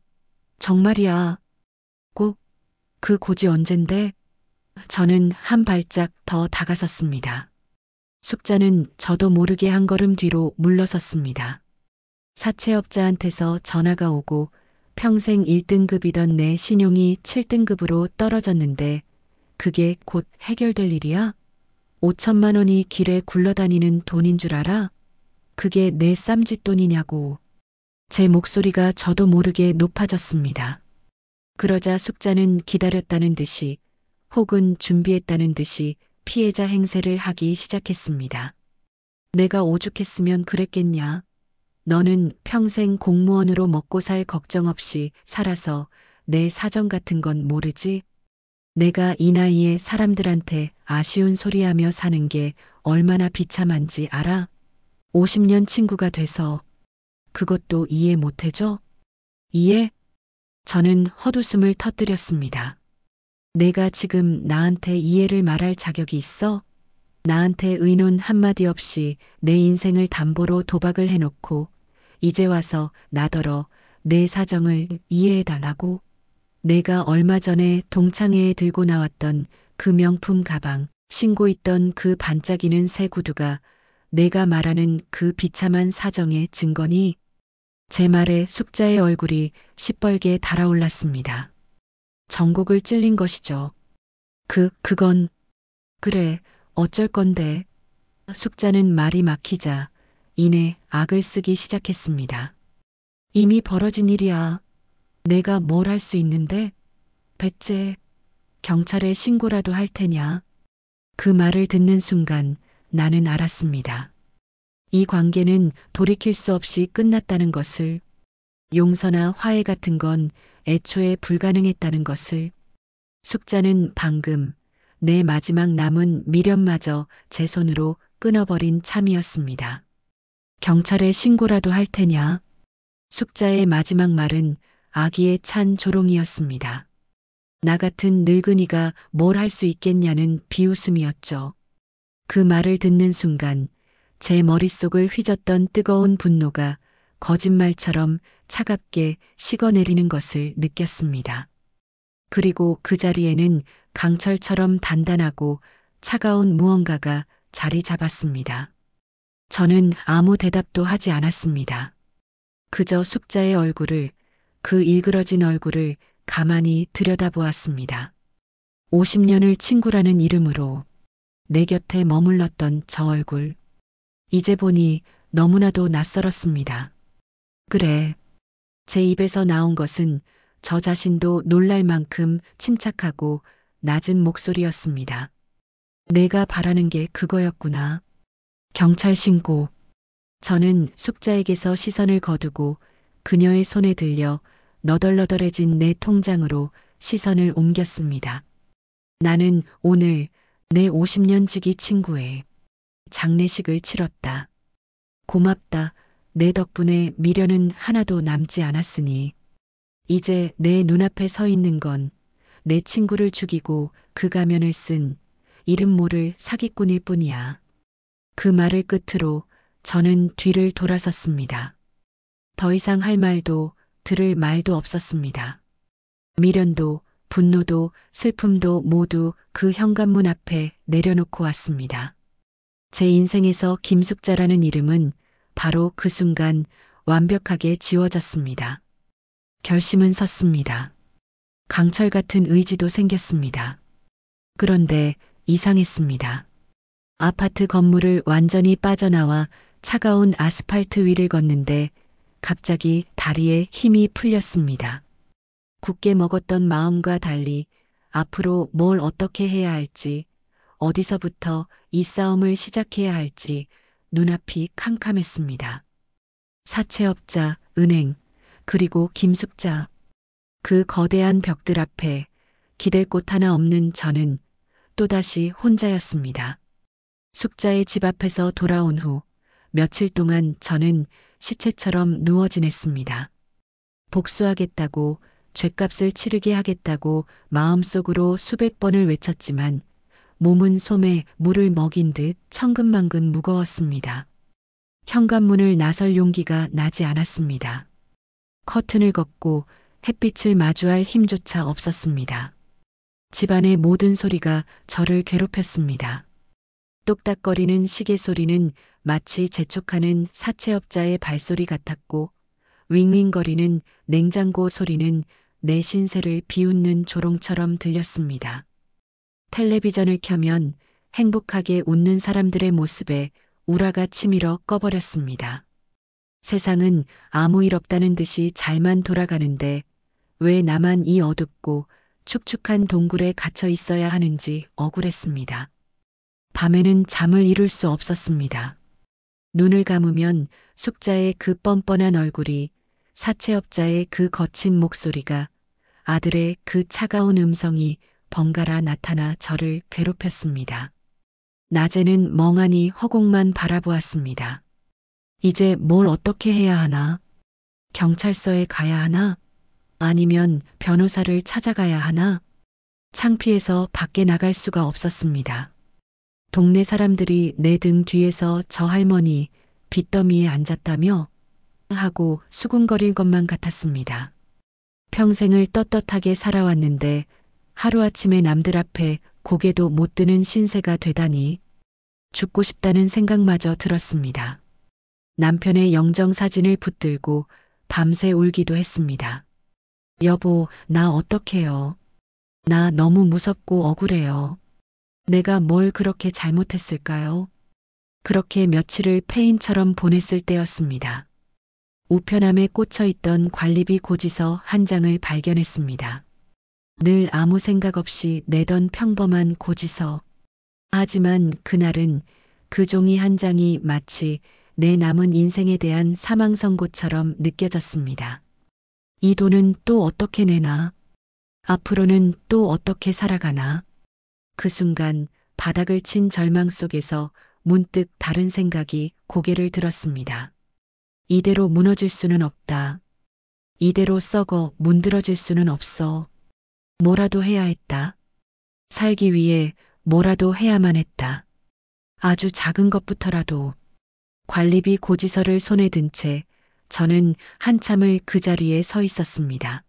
정말이야. 꼭 그 고지 언젠데? 저는 한 발짝 더 다가섰습니다. 숙자는 저도 모르게 한 걸음 뒤로 물러섰습니다. 사채업자한테서 전화가 오고 평생 1등급이던 내 신용이 7등급으로 떨어졌는데 그게 곧 해결될 일이야? 5천만 원이 길에 굴러다니는 돈인 줄 알아? 그게 내 쌈짓돈이냐고. 제 목소리가 저도 모르게 높아졌습니다. 그러자 숙자는 기다렸다는 듯이 혹은 준비했다는 듯이 피해자 행세를 하기 시작했습니다. 내가 오죽했으면 그랬겠냐. 너는 평생 공무원으로 먹고 살 걱정 없이 살아서 내 사정 같은 건 모르지? 내가 이 나이에 사람들한테 아쉬운 소리하며 사는 게 얼마나 비참한지 알아? 50년 친구가 돼서 그것도 이해 못해줘? 이해? 저는 헛웃음을 터뜨렸습니다. 내가 지금 나한테 이해를 말할 자격이 있어? 나한테 의논 한마디 없이 내 인생을 담보로 도박을 해놓고 이제 와서 나더러 내 사정을 이해해달라고? 내가 얼마 전에 동창회에 들고 나왔던 그 명품 가방, 신고 있던 그 반짝이는 새 구두가 내가 말하는 그 비참한 사정의 증거니? 제 말에 숙자의 얼굴이 시뻘게 달아올랐습니다. 전곡을 찔린 것이죠. 그건, 그래, 어쩔 건데. 숙자는 말이 막히자 이내 악을 쓰기 시작했습니다. 이미 벌어진 일이야. 내가 뭘 할 수 있는데? 배째, 경찰에 신고라도 할 테냐? 그 말을 듣는 순간 나는 알았습니다. 이 관계는 돌이킬 수 없이 끝났다는 것을, 용서나 화해 같은 건 애초에 불가능했다는 것을. 숙자는 방금 내 마지막 남은 미련마저 제 손으로 끊어버린 참이었습니다. 경찰에 신고라도 할 테냐? 숙자의 마지막 말은 악의에 찬 조롱이었습니다. 나 같은 늙은이가 뭘 할 수 있겠냐는 비웃음이었죠. 그 말을 듣는 순간 제 머릿속을 휘젓던 뜨거운 분노가 거짓말처럼 차갑게 식어내리는 것을 느꼈습니다. 그리고 그 자리에는 강철처럼 단단하고 차가운 무언가가 자리 잡았습니다. 저는 아무 대답도 하지 않았습니다. 그저 숙자의 얼굴을, 그 일그러진 얼굴을 가만히 들여다보았습니다. 50년을 친구라는 이름으로 내 곁에 머물렀던 저 얼굴. 이제 보니 너무나도 낯설었습니다. 그래. 제 입에서 나온 것은 저 자신도 놀랄 만큼 침착하고 낮은 목소리였습니다. 내가 바라는 게 그거였구나. 경찰 신고. 저는 숙자에게서 시선을 거두고 그녀의 손에 들려 너덜너덜해진 내 통장으로 시선을 옮겼습니다. 나는 오늘 내 50년 지기 친구의 장례식을 치렀다. 고맙다. 내 덕분에 미련은 하나도 남지 않았으니. 이제 내 눈앞에 서 있는 건 내 친구를 죽이고 그 가면을 쓴 이름 모를 사기꾼일 뿐이야. 그 말을 끝으로 저는 뒤를 돌아섰습니다. 더 이상 할 말도 들을 말도 없었습니다. 미련도 분노도 슬픔도 모두 그 현관문 앞에 내려놓고 왔습니다. 제 인생에서 김숙자라는 이름은 바로 그 순간 완벽하게 지워졌습니다. 결심은 섰습니다. 강철 같은 의지도 생겼습니다. 그런데 이상했습니다. 아파트 건물을 완전히 빠져나와 차가운 아스팔트 위를 걷는데 갑자기 다리에 힘이 풀렸습니다. 굳게 먹었던 마음과 달리 앞으로 뭘 어떻게 해야 할지, 어디서부터 이 싸움을 시작해야 할지 눈앞이 캄캄했습니다. 사채업자, 은행, 그리고 김숙자. 그 거대한 벽들 앞에 기댈 곳 하나 없는 저는 또다시 혼자였습니다. 숙자의 집 앞에서 돌아온 후 며칠 동안 저는 시체처럼 누워 지냈습니다. 복수하겠다고, 죗값을 치르게 하겠다고 마음속으로 수백 번을 외쳤지만 몸은 솜에 물을 먹인 듯 천근만근 무거웠습니다. 현관문을 나설 용기가 나지 않았습니다. 커튼을 걷고 햇빛을 마주할 힘조차 없었습니다. 집안의 모든 소리가 저를 괴롭혔습니다. 똑딱거리는 시계 소리는 마치 재촉하는 사채업자의 발소리 같았고, 윙윙거리는 냉장고 소리는 내 신세를 비웃는 조롱처럼 들렸습니다. 텔레비전을 켜면 행복하게 웃는 사람들의 모습에 우라가 치밀어 꺼버렸습니다. 세상은 아무 일 없다는 듯이 잘만 돌아가는데 왜 나만 이 어둡고 축축한 동굴에 갇혀 있어야 하는지 억울했습니다. 밤에는 잠을 이룰 수 없었습니다. 눈을 감으면 숙자의 그 뻔뻔한 얼굴이, 사채업자의 그 거친 목소리가, 아들의 그 차가운 음성이 번갈아 나타나 저를 괴롭혔습니다. 낮에는 멍하니 허공만 바라보았습니다. 이제 뭘 어떻게 해야 하나? 경찰서에 가야 하나? 아니면 변호사를 찾아가야 하나? 창피해서 밖에 나갈 수가 없었습니다. 동네 사람들이 내 등 뒤에서 저 할머니 빚더미에 앉았다며 하고 수군거릴 것만 같았습니다. 평생을 떳떳하게 살아왔는데 하루아침에 남들 앞에 고개도 못 드는 신세가 되다니 죽고 싶다는 생각마저 들었습니다. 남편의 영정사진을 붙들고 밤새 울기도 했습니다. 여보, 나 어떡해요? 나 너무 무섭고 억울해요. 내가 뭘 그렇게 잘못했을까요? 그렇게 며칠을 폐인처럼 보냈을 때였습니다. 우편함에 꽂혀있던 관리비 고지서 한 장을 발견했습니다. 늘 아무 생각 없이 내던 평범한 고지서. 하지만 그날은 그 종이 한 장이 마치 내 남은 인생에 대한 사망 선고처럼 느껴졌습니다. 이 돈은 또 어떻게 내나? 앞으로는 또 어떻게 살아가나? 그 순간 바닥을 친 절망 속에서 문득 다른 생각이 고개를 들었습니다. 이대로 무너질 수는 없다. 이대로 썩어 문드러질 수는 없어. 뭐라도 해야 했다. 살기 위해 뭐라도 해야만 했다. 아주 작은 것부터라도. 관리비 고지서를 손에 든 채 저는 한참을 그 자리에 서 있었습니다.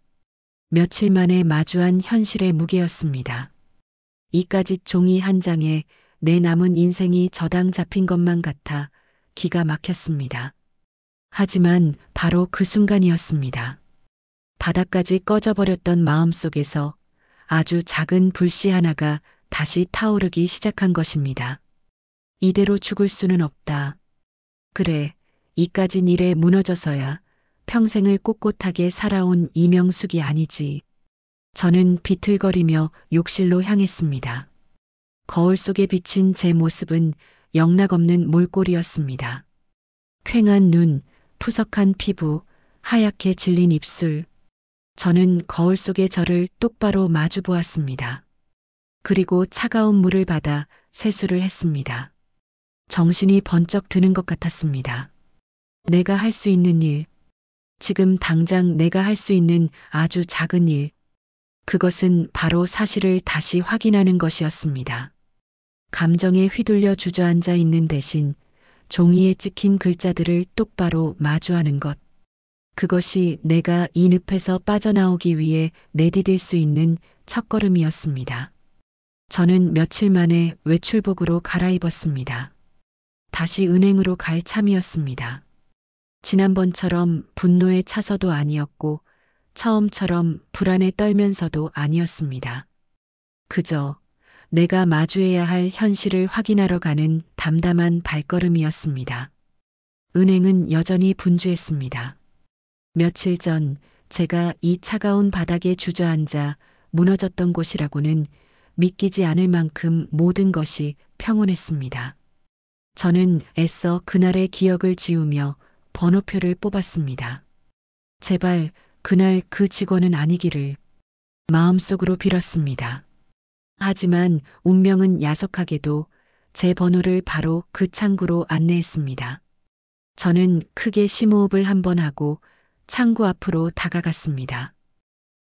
며칠 만에 마주한 현실의 무게였습니다. 이까짓 종이 한 장에 내 남은 인생이 저당 잡힌 것만 같아 기가 막혔습니다. 하지만 바로 그 순간이었습니다. 바닥까지 꺼져버렸던 마음속에서 아주 작은 불씨 하나가 다시 타오르기 시작한 것입니다. 이대로 죽을 수는 없다. 그래, 이까진 일에 무너져서야 평생을 꼿꼿하게 살아온 이명숙이 아니지. 저는 비틀거리며 욕실로 향했습니다. 거울 속에 비친 제 모습은 영락없는 몰골이었습니다. 퀭한 눈, 푸석한 피부, 하얗게 질린 입술. 저는 거울 속의 저를 똑바로 마주 보았습니다. 그리고 차가운 물을 받아 세수를 했습니다. 정신이 번쩍 드는 것 같았습니다. 내가 할 수 있는 일, 지금 당장 내가 할 수 있는 아주 작은 일, 그것은 바로 사실을 다시 확인하는 것이었습니다. 감정에 휘둘려 주저앉아 있는 대신 종이에 찍힌 글자들을 똑바로 마주하는 것. 그것이 내가 이 늪에서 빠져나오기 위해 내디딜 수 있는 첫걸음이었습니다. 저는 며칠 만에 외출복으로 갈아입었습니다. 다시 은행으로 갈 참이었습니다. 지난번처럼 분노에 차서도 아니었고 처음처럼 불안에 떨면서도 아니었습니다. 그저 내가 마주해야 할 현실을 확인하러 가는 담담한 발걸음이었습니다. 은행은 여전히 분주했습니다. 며칠 전 제가 이 차가운 바닥에 주저앉아 무너졌던 곳이라고는 믿기지 않을 만큼 모든 것이 평온했습니다. 저는 애써 그날의 기억을 지우며 번호표를 뽑았습니다. 제발 그날 그 직원은 아니기를. 마음속으로 빌었습니다. 하지만 운명은 야속하게도 제 번호를 바로 그 창구로 안내했습니다. 저는 크게 심호흡을 한번 하고 창구 앞으로 다가갔습니다.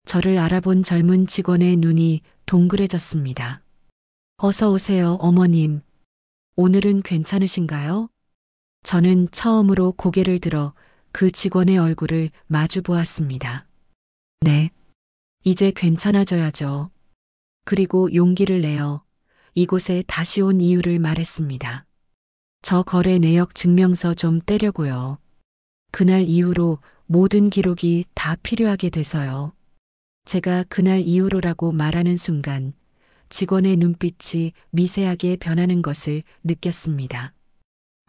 저를 알아본 젊은 직원의 눈이 동그래졌습니다. 어서 오세요, 어머님. 오늘은 괜찮으신가요? 저는 처음으로 고개를 들어 그 직원의 얼굴을 마주 보았습니다. 네, 이제 괜찮아져야죠. 그리고 용기를 내어 이곳에 다시 온 이유를 말했습니다. 저 거래 내역 증명서 좀 떼려고요. 그날 이후로 모든 기록이 다 필요하게 돼서요. 제가 그날 이후로라고 말하는 순간 직원의 눈빛이 미세하게 변하는 것을 느꼈습니다.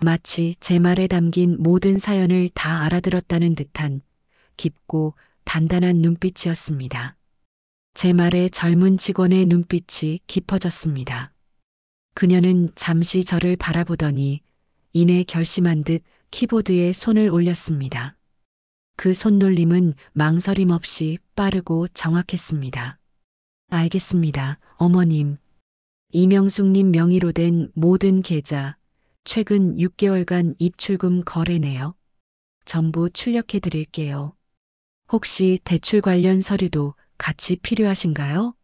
마치 제 말에 담긴 모든 사연을 다 알아들었다는 듯한 깊고 단단한 눈빛이었습니다. 제 말에 젊은 직원의 눈빛이 깊어졌습니다. 그녀는 잠시 저를 바라보더니 이내 결심한 듯 키보드에 손을 올렸습니다. 그 손놀림은 망설임 없이 빠르고 정확했습니다. 알겠습니다, 어머님. 이명숙님 명의로 된 모든 계좌, 최근 6개월간 입출금 거래 내역 전부 출력해 드릴게요. 혹시 대출 관련 서류도 같이 필요하신가요?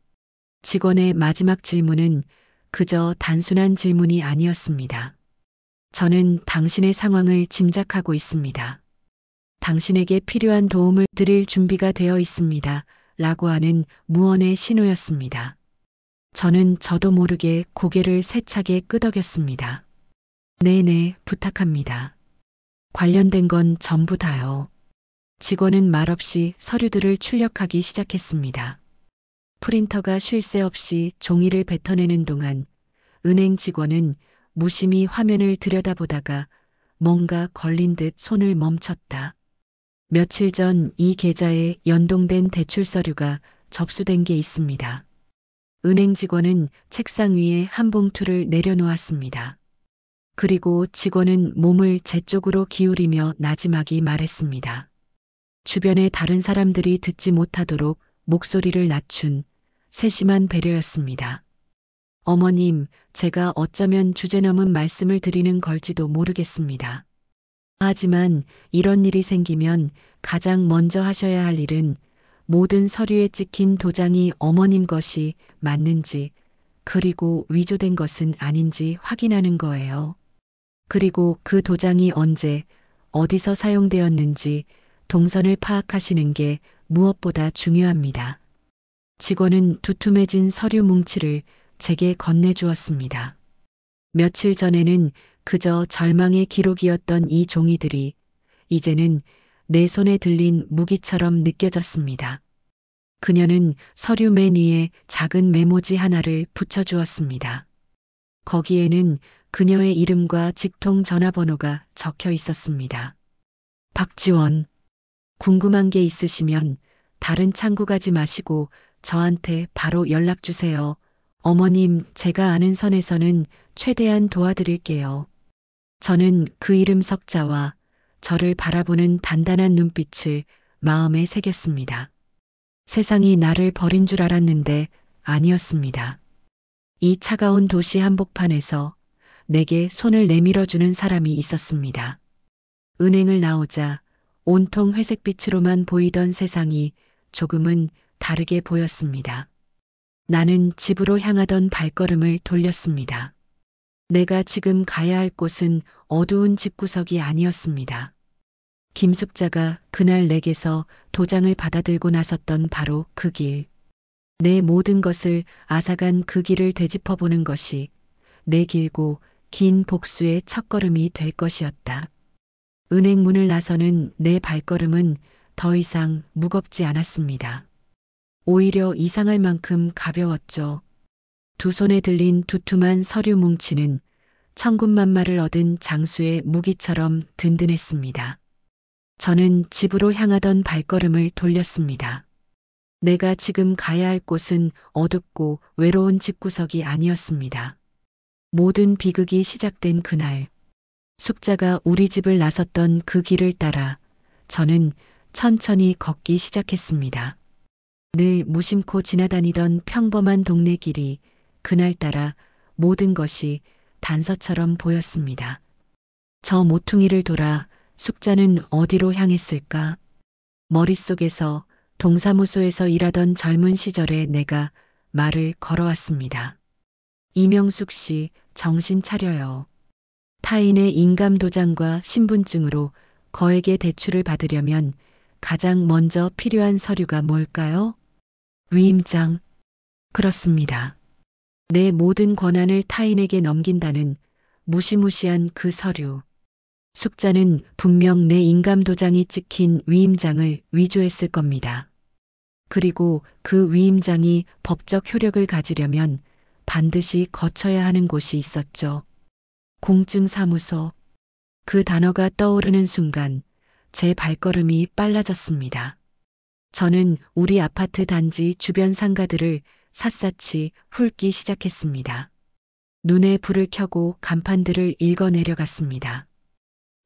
직원의 마지막 질문은 그저 단순한 질문이 아니었습니다. 저는 당신의 상황을 짐작하고 있습니다. 당신에게 필요한 도움을 드릴 준비가 되어 있습니다. 라고 하는 무언의 신호였습니다. 저는 저도 모르게 고개를 세차게 끄덕였습니다. 네네, 부탁합니다. 관련된 건 전부 다요. 직원은 말없이 서류들을 출력하기 시작했습니다. 프린터가 쉴 새 없이 종이를 뱉어내는 동안 은행 직원은 무심히 화면을 들여다보다가 뭔가 걸린 듯 손을 멈췄다. 며칠 전 이 계좌에 연동된 대출 서류가 접수된 게 있습니다. 은행 직원은 책상 위에 한 봉투를 내려놓았습니다. 그리고 직원은 몸을 제 쪽으로 기울이며 나지막이 말했습니다. 주변의 다른 사람들이 듣지 못하도록 목소리를 낮춘 세심한 배려였습니다. 어머님, 제가 어쩌면 주제넘은 말씀을 드리는 걸지도 모르겠습니다. 하지만 이런 일이 생기면 가장 먼저 하셔야 할 일은 모든 서류에 찍힌 도장이 어머님 것이 맞는지 그리고 위조된 것은 아닌지 확인하는 거예요. 그리고 그 도장이 언제 어디서 사용되었는지 동선을 파악하시는 게 무엇보다 중요합니다. 직원은 두툼해진 서류 뭉치를 제게 건네주었습니다. 며칠 전에는 그저 절망의 기록이었던 이 종이들이 이제는 내 손에 들린 무기처럼 느껴졌습니다. 그녀는 서류 맨 위에 작은 메모지 하나를 붙여주었습니다. 거기에는 그녀의 이름과 직통 전화번호가 적혀 있었습니다. 박지원, 궁금한 게 있으시면 다른 창구 가지 마시고 저한테 바로 연락 주세요. 어머님, 제가 아는 선에서는 최대한 도와드릴게요. 저는 그 이름 석자와 저를 바라보는 단단한 눈빛을 마음에 새겼습니다. 세상이 나를 버린 줄 알았는데 아니었습니다. 이 차가운 도시 한복판에서 내게 손을 내밀어주는 사람이 있었습니다. 은행을 나오자 온통 회색빛으로만 보이던 세상이 조금은 다르게 보였습니다. 나는 집으로 향하던 발걸음을 돌렸습니다. 내가 지금 가야 할 곳은 어두운 집구석이 아니었습니다. 김숙자가 그날 내게서 도장을 받아들고 나섰던 바로 그 길. 내 모든 것을 앗아간 그 길을 되짚어보는 것이 내 길고 긴 복수의 첫걸음이 될 것이었다. 은행 문을 나서는 내 발걸음은 더 이상 무겁지 않았습니다. 오히려 이상할 만큼 가벼웠죠. 두 손에 들린 두툼한 서류 뭉치는 천군만마를 얻은 장수의 무기처럼 든든했습니다. 저는 집으로 향하던 발걸음을 돌렸습니다. 내가 지금 가야 할 곳은 어둡고 외로운 집구석이 아니었습니다. 모든 비극이 시작된 그날, 숙자가 우리 집을 나섰던 그 길을 따라 저는 천천히 걷기 시작했습니다. 늘 무심코 지나다니던 평범한 동네 길이 그날따라 모든 것이 단서처럼 보였습니다. 저 모퉁이를 돌아 숙자는 어디로 향했을까? 머릿속에서 동사무소에서 일하던 젊은 시절에 내가 말을 걸어왔습니다. 이명숙 씨, 정신 차려요. 타인의 인감도장과 신분증으로 거액의 대출을 받으려면 가장 먼저 필요한 서류가 뭘까요? 위임장. 그렇습니다. 내 모든 권한을 타인에게 넘긴다는 무시무시한 그 서류. 숙자는 분명 내 인감도장이 찍힌 위임장을 위조했을 겁니다. 그리고 그 위임장이 법적 효력을 가지려면 반드시 거쳐야 하는 곳이 있었죠. 공증사무소. 그 단어가 떠오르는 순간 제 발걸음이 빨라졌습니다. 저는 우리 아파트 단지 주변 상가들을 샅샅이 훑기 시작했습니다. 눈에 불을 켜고 간판들을 읽어 내려갔습니다.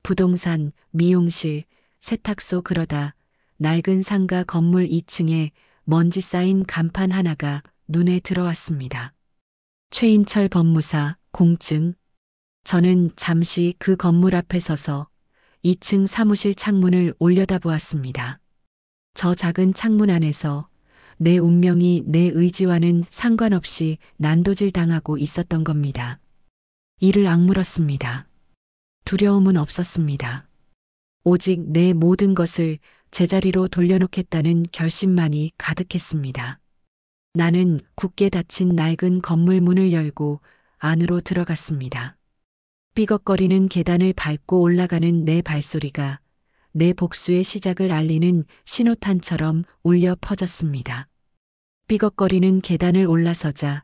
부동산, 미용실, 세탁소 그러다 낡은 상가 건물 2층에 먼지 쌓인 간판 하나가 눈에 들어왔습니다. 최인철 법무사, 공증. 저는 잠시 그 건물 앞에 서서 2층 사무실 창문을 올려다보았습니다. 저 작은 창문 안에서 내 운명이 내 의지와는 상관없이 난도질 당하고 있었던 겁니다. 이를 악물었습니다. 두려움은 없었습니다. 오직 내 모든 것을 제자리로 돌려놓겠다는 결심만이 가득했습니다. 나는 굳게 닫힌 낡은 건물 문을 열고 안으로 들어갔습니다. 삐걱거리는 계단을 밟고 올라가는 내 발소리가 내 복수의 시작을 알리는 신호탄처럼 울려 퍼졌습니다. 삐걱거리는 계단을 올라서자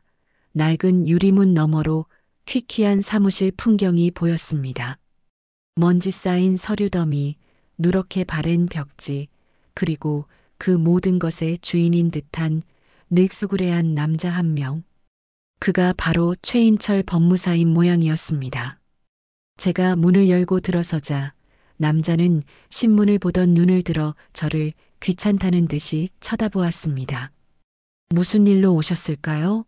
낡은 유리문 너머로 퀴퀴한 사무실 풍경이 보였습니다. 먼지 쌓인 서류 더미, 누렇게 바랜 벽지, 그리고 그 모든 것의 주인인 듯한 늙수구레한 남자 한 명. 그가 바로 최인철 법무사인 모양이었습니다. 제가 문을 열고 들어서자 남자는 신문을 보던 눈을 들어 저를 귀찮다는 듯이 쳐다보았습니다. 무슨 일로 오셨을까요?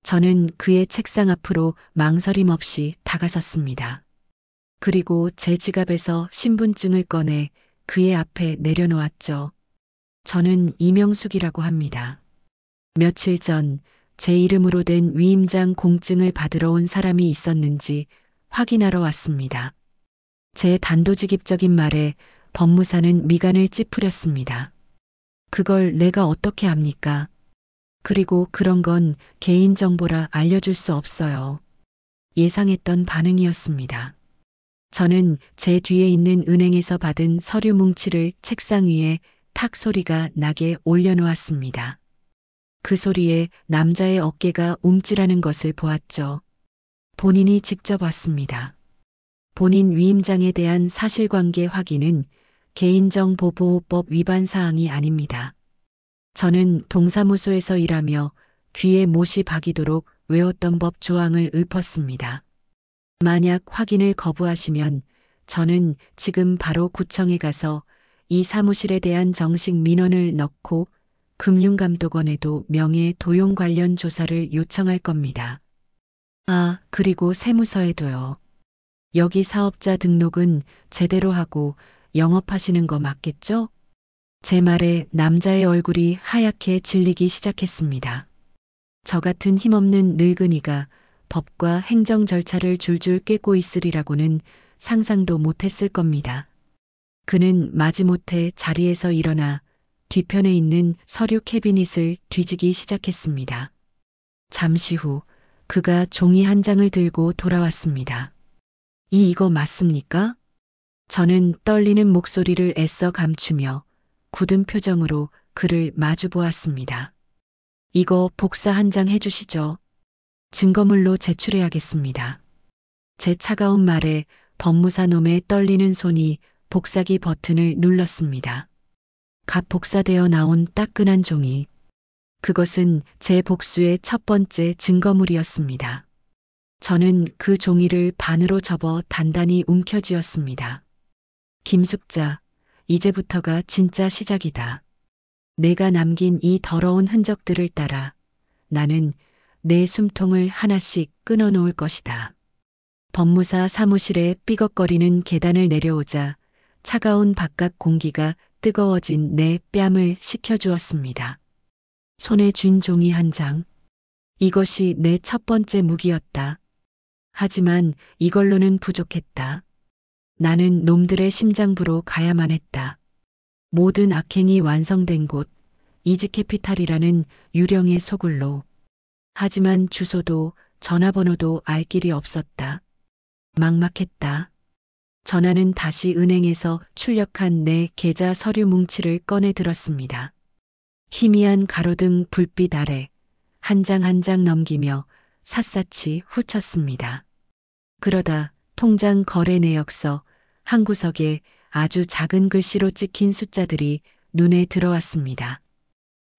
저는 그의 책상 앞으로 망설임 없이 다가섰습니다. 그리고 제 지갑에서 신분증을 꺼내 그의 앞에 내려놓았죠. 저는 이명숙이라고 합니다. 며칠 전 제 이름으로 된 위임장 공증을 받으러 온 사람이 있었는지 확인하러 왔습니다. 제 단도직입적인 말에 법무사는 미간을 찌푸렸습니다. 그걸 내가 어떻게 합니까? 그리고 그런 건 개인정보라 알려줄 수 없어요. 예상했던 반응이었습니다. 저는 제 뒤에 있는 은행에서 받은 서류 뭉치를 책상 위에 탁 소리가 나게 올려놓았습니다. 그 소리에 남자의 어깨가 움찔하는 것을 보았죠. 본인이 직접 왔습니다. 본인 위임장에 대한 사실관계 확인은 개인정보보호법 위반 사항이 아닙니다. 저는 동사무소에서 일하며 귀에 못이 박이도록 외웠던 법 조항을 읊었습니다. 만약 확인을 거부하시면 저는 지금 바로 구청에 가서 이 사무실에 대한 정식 민원을 넣고 금융감독원에도 명예 도용 관련 조사를 요청할 겁니다. 아, 그리고 세무서에도요. 여기 사업자 등록은 제대로 하고 영업하시는 거 맞겠죠? 제 말에 남자의 얼굴이 하얗게 질리기 시작했습니다. 저 같은 힘없는 늙은이가 법과 행정 절차를 줄줄 꿰고 있으리라고는 상상도 못했을 겁니다. 그는 마지못해 자리에서 일어나 뒤편에 있는 서류 캐비닛을 뒤지기 시작했습니다. 잠시 후 그가 종이 한 장을 들고 돌아왔습니다. 이거 맞습니까? 저는 떨리는 목소리를 애써 감추며 굳은 표정으로 그를 마주 보았습니다. 이거 복사 한 장 해주시죠. 증거물로 제출해야겠습니다. 제 차가운 말에 법무사 놈의 떨리는 손이 복사기 버튼을 눌렀습니다. 갓 복사되어 나온 따끈한 종이. 그것은 제 복수의 첫 번째 증거물이었습니다. 저는 그 종이를 반으로 접어 단단히 움켜쥐었습니다. 김숙자, 이제부터가 진짜 시작이다. 내가 남긴 이 더러운 흔적들을 따라 나는 내 숨통을 하나씩 끊어놓을 것이다. 법무사 사무실에 삐걱거리는 계단을 내려오자 차가운 바깥 공기가 뜨거워진 내 뺨을 식혀주었습니다. 손에 쥔 종이 한 장. 이것이 내 첫 번째 무기였다. 하지만 이걸로는 부족했다. 나는 놈들의 심장부로 가야만 했다. 모든 악행이 완성된 곳, 이지캐피탈이라는 유령의 소굴로. 하지만 주소도 전화번호도 알 길이 없었다. 막막했다. 전화는 다시 은행에서 출력한 내 계좌 서류 뭉치를 꺼내 들었습니다. 희미한 가로등 불빛 아래 한 장 한 장 넘기며 샅샅이 훑었습니다. 그러다 통장 거래 내역서 한 구석에 아주 작은 글씨로 찍힌 숫자들이 눈에 들어왔습니다.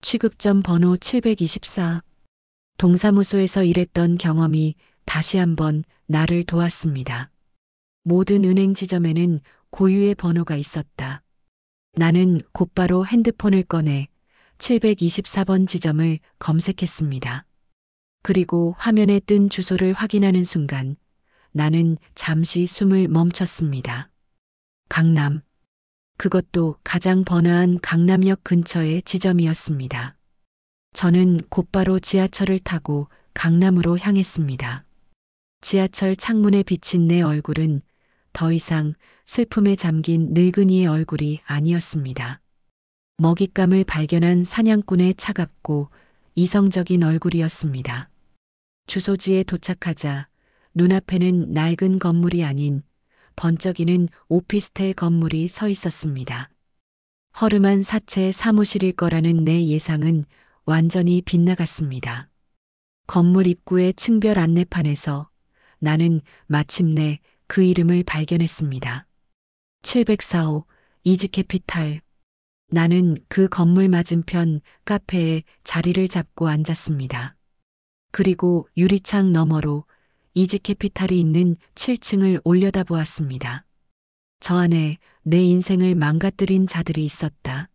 취급점 번호 724. 동사무소에서 일했던 경험이 다시 한번 나를 도왔습니다. 모든 은행 지점에는 고유의 번호가 있었다. 나는 곧바로 핸드폰을 꺼내 724번 지점을 검색했습니다. 그리고 화면에 뜬 주소를 확인하는 순간 나는 잠시 숨을 멈췄습니다. 강남. 그것도 가장 번화한 강남역 근처의 지점이었습니다. 저는 곧바로 지하철을 타고 강남으로 향했습니다. 지하철 창문에 비친 내 얼굴은 더 이상 슬픔에 잠긴 늙은이의 얼굴이 아니었습니다. 먹잇감을 발견한 사냥꾼의 차갑고 이성적인 얼굴이었습니다. 주소지에 도착하자 눈앞에는 낡은 건물이 아닌 번쩍이는 오피스텔 건물이 서 있었습니다. 허름한 사채 사무실일 거라는 내 예상은 완전히 빗나갔습니다. 건물 입구의 층별 안내판에서 나는 마침내 그 이름을 발견했습니다. 704호 이지캐피탈. 나는 그 건물 맞은편 카페에 자리를 잡고 앉았습니다. 그리고 유리창 너머로 이지캐피탈이 있는 7층을 올려다보았습니다. 저 안에 내 인생을 망가뜨린 자들이 있었다.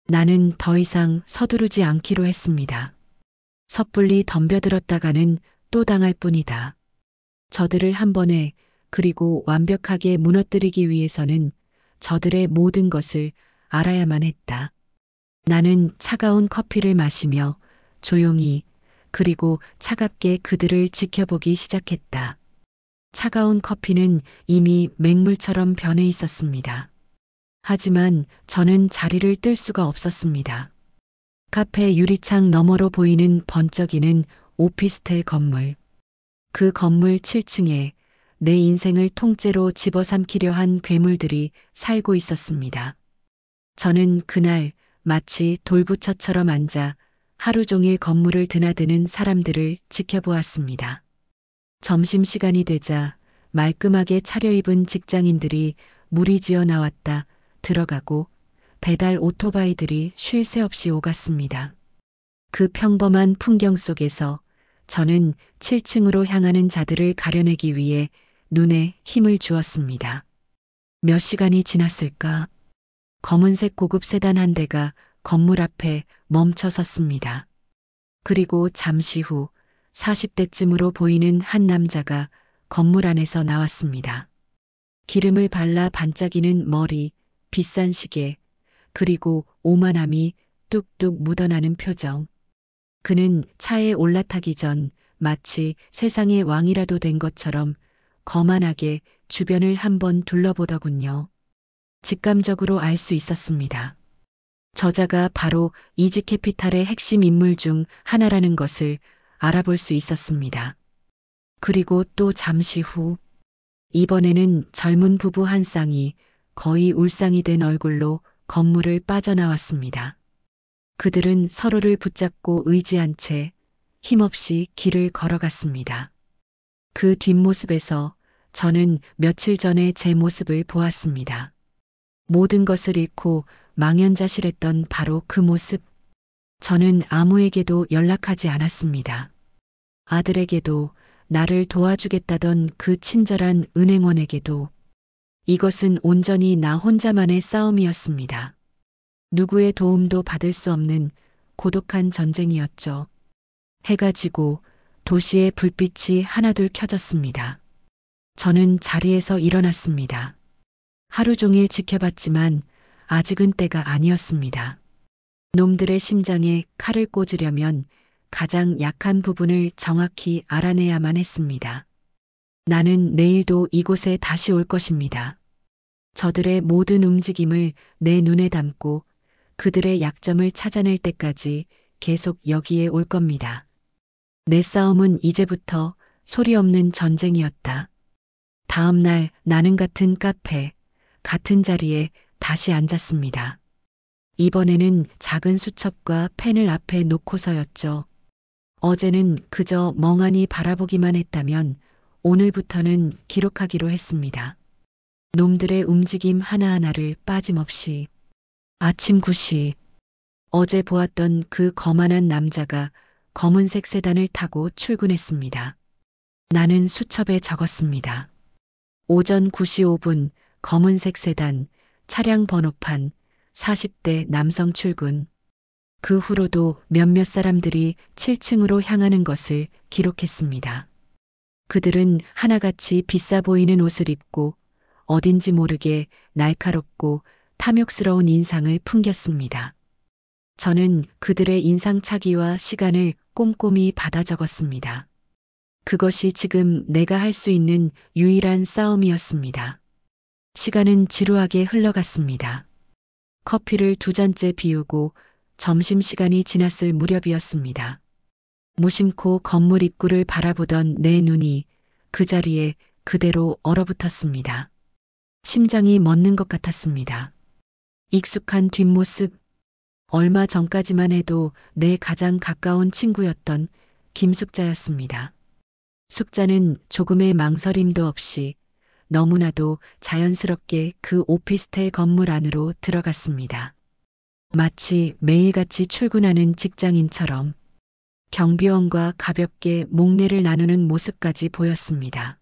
나는 더 이상 서두르지 않기로 했습니다. 섣불리 덤벼들었다가는 또 당할 뿐이다. 저들을 한 번에 그리고 완벽하게 무너뜨리기 위해서는 저들의 모든 것을 알아야만 했다. 나는 차가운 커피를 마시며 조용히 그리고 차갑게 그들을 지켜보기 시작했다. 차가운 커피는 이미 맹물처럼 변해 있었습니다. 하지만 저는 자리를 뜰 수가 없었습니다. 카페 유리창 너머로 보이는 번쩍이는 오피스텔 건물. 그 건물 7층에 내 인생을 통째로 집어삼키려 한 괴물들이 살고 있었습니다. 저는 그날 마치 돌부처처럼 앉아 하루 종일 건물을 드나드는 사람들을 지켜보았습니다. 점심시간이 되자 말끔하게 차려입은 직장인들이 무리지어 나왔다 들어가고 배달 오토바이들이 쉴 새 없이 오갔습니다. 그 평범한 풍경 속에서 저는 7층으로 향하는 자들을 가려내기 위해 눈에 힘을 주었습니다. 몇 시간이 지났을까? 검은색 고급 세단 한 대가 건물 앞에 멈춰 섰습니다. 그리고 잠시 후 40대쯤으로 보이는 한 남자가 건물 안에서 나왔습니다. 기름을 발라 반짝이는 머리, 비싼 시계, 그리고 오만함이 뚝뚝 묻어나는 표정. 그는 차에 올라타기 전 마치 세상의 왕이라도 된 것처럼 거만하게 주변을 한번 둘러보더군요. 직감적으로 알 수 있었습니다. 저자가 바로 이지캐피탈의 핵심 인물 중 하나라는 것을 알아볼 수 있었습니다. 그리고 또 잠시 후 이번에는 젊은 부부 한 쌍이 거의 울상이 된 얼굴로 건물을 빠져나왔습니다. 그들은 서로를 붙잡고 의지한 채 힘없이 길을 걸어갔습니다. 그 뒷모습에서 저는 며칠 전에 제 모습을 보았습니다. 모든 것을 잃고 망연자실했던 바로 그 모습. 저는 아무에게도 연락하지 않았습니다. 아들에게도 나를 도와주겠다던 그 친절한 은행원에게도. 이것은 온전히 나 혼자만의 싸움이었습니다. 누구의 도움도 받을 수 없는 고독한 전쟁이었죠. 해가 지고 도시의 불빛이 하나둘 켜졌습니다. 저는 자리에서 일어났습니다. 하루 종일 지켜봤지만 아직은 때가 아니었습니다. 놈들의 심장에 칼을 꽂으려면 가장 약한 부분을 정확히 알아내야만 했습니다. 나는 내일도 이곳에 다시 올 것입니다. 저들의 모든 움직임을 내 눈에 담고 그들의 약점을 찾아낼 때까지 계속 여기에 올 겁니다. 내 싸움은 이제부터 소리 없는 전쟁이었다. 다음 날 나는 같은 카페, 같은 자리에 다시 앉았습니다. 이번에는 작은 수첩과 펜을 앞에 놓고서였죠. 어제는 그저 멍하니 바라보기만 했다면 오늘부터는 기록하기로 했습니다. 놈들의 움직임 하나하나를 빠짐없이. 아침 9시. 어제 보았던 그 거만한 남자가 검은색 세단을 타고 출근했습니다. 나는 수첩에 적었습니다. 오전 9시 5분 검은색 세단, 차량 번호판, 40대 남성 출근. 그 후로도 몇몇 사람들이 7층으로 향하는 것을 기록했습니다. 그들은 하나같이 비싸 보이는 옷을 입고 어딘지 모르게 날카롭고 탐욕스러운 인상을 풍겼습니다. 저는 그들의 인상착의와 시간을 꼼꼼히 받아 적었습니다. 그것이 지금 내가 할 수 있는 유일한 싸움이었습니다. 시간은 지루하게 흘러갔습니다. 커피를 2잔째 비우고 점심시간이 지났을 무렵이었습니다. 무심코 건물 입구를 바라보던 내 눈이 그 자리에 그대로 얼어붙었습니다. 심장이 멎는 것 같았습니다. 익숙한 뒷모습, 얼마 전까지만 해도 내 가장 가까운 친구였던 김숙자였습니다. 숙자는 조금의 망설임도 없이 너무나도 자연스럽게 그 오피스텔 건물 안으로 들어갔습니다. 마치 매일같이 출근하는 직장인처럼 경비원과 가볍게 목례를 나누는 모습까지 보였습니다.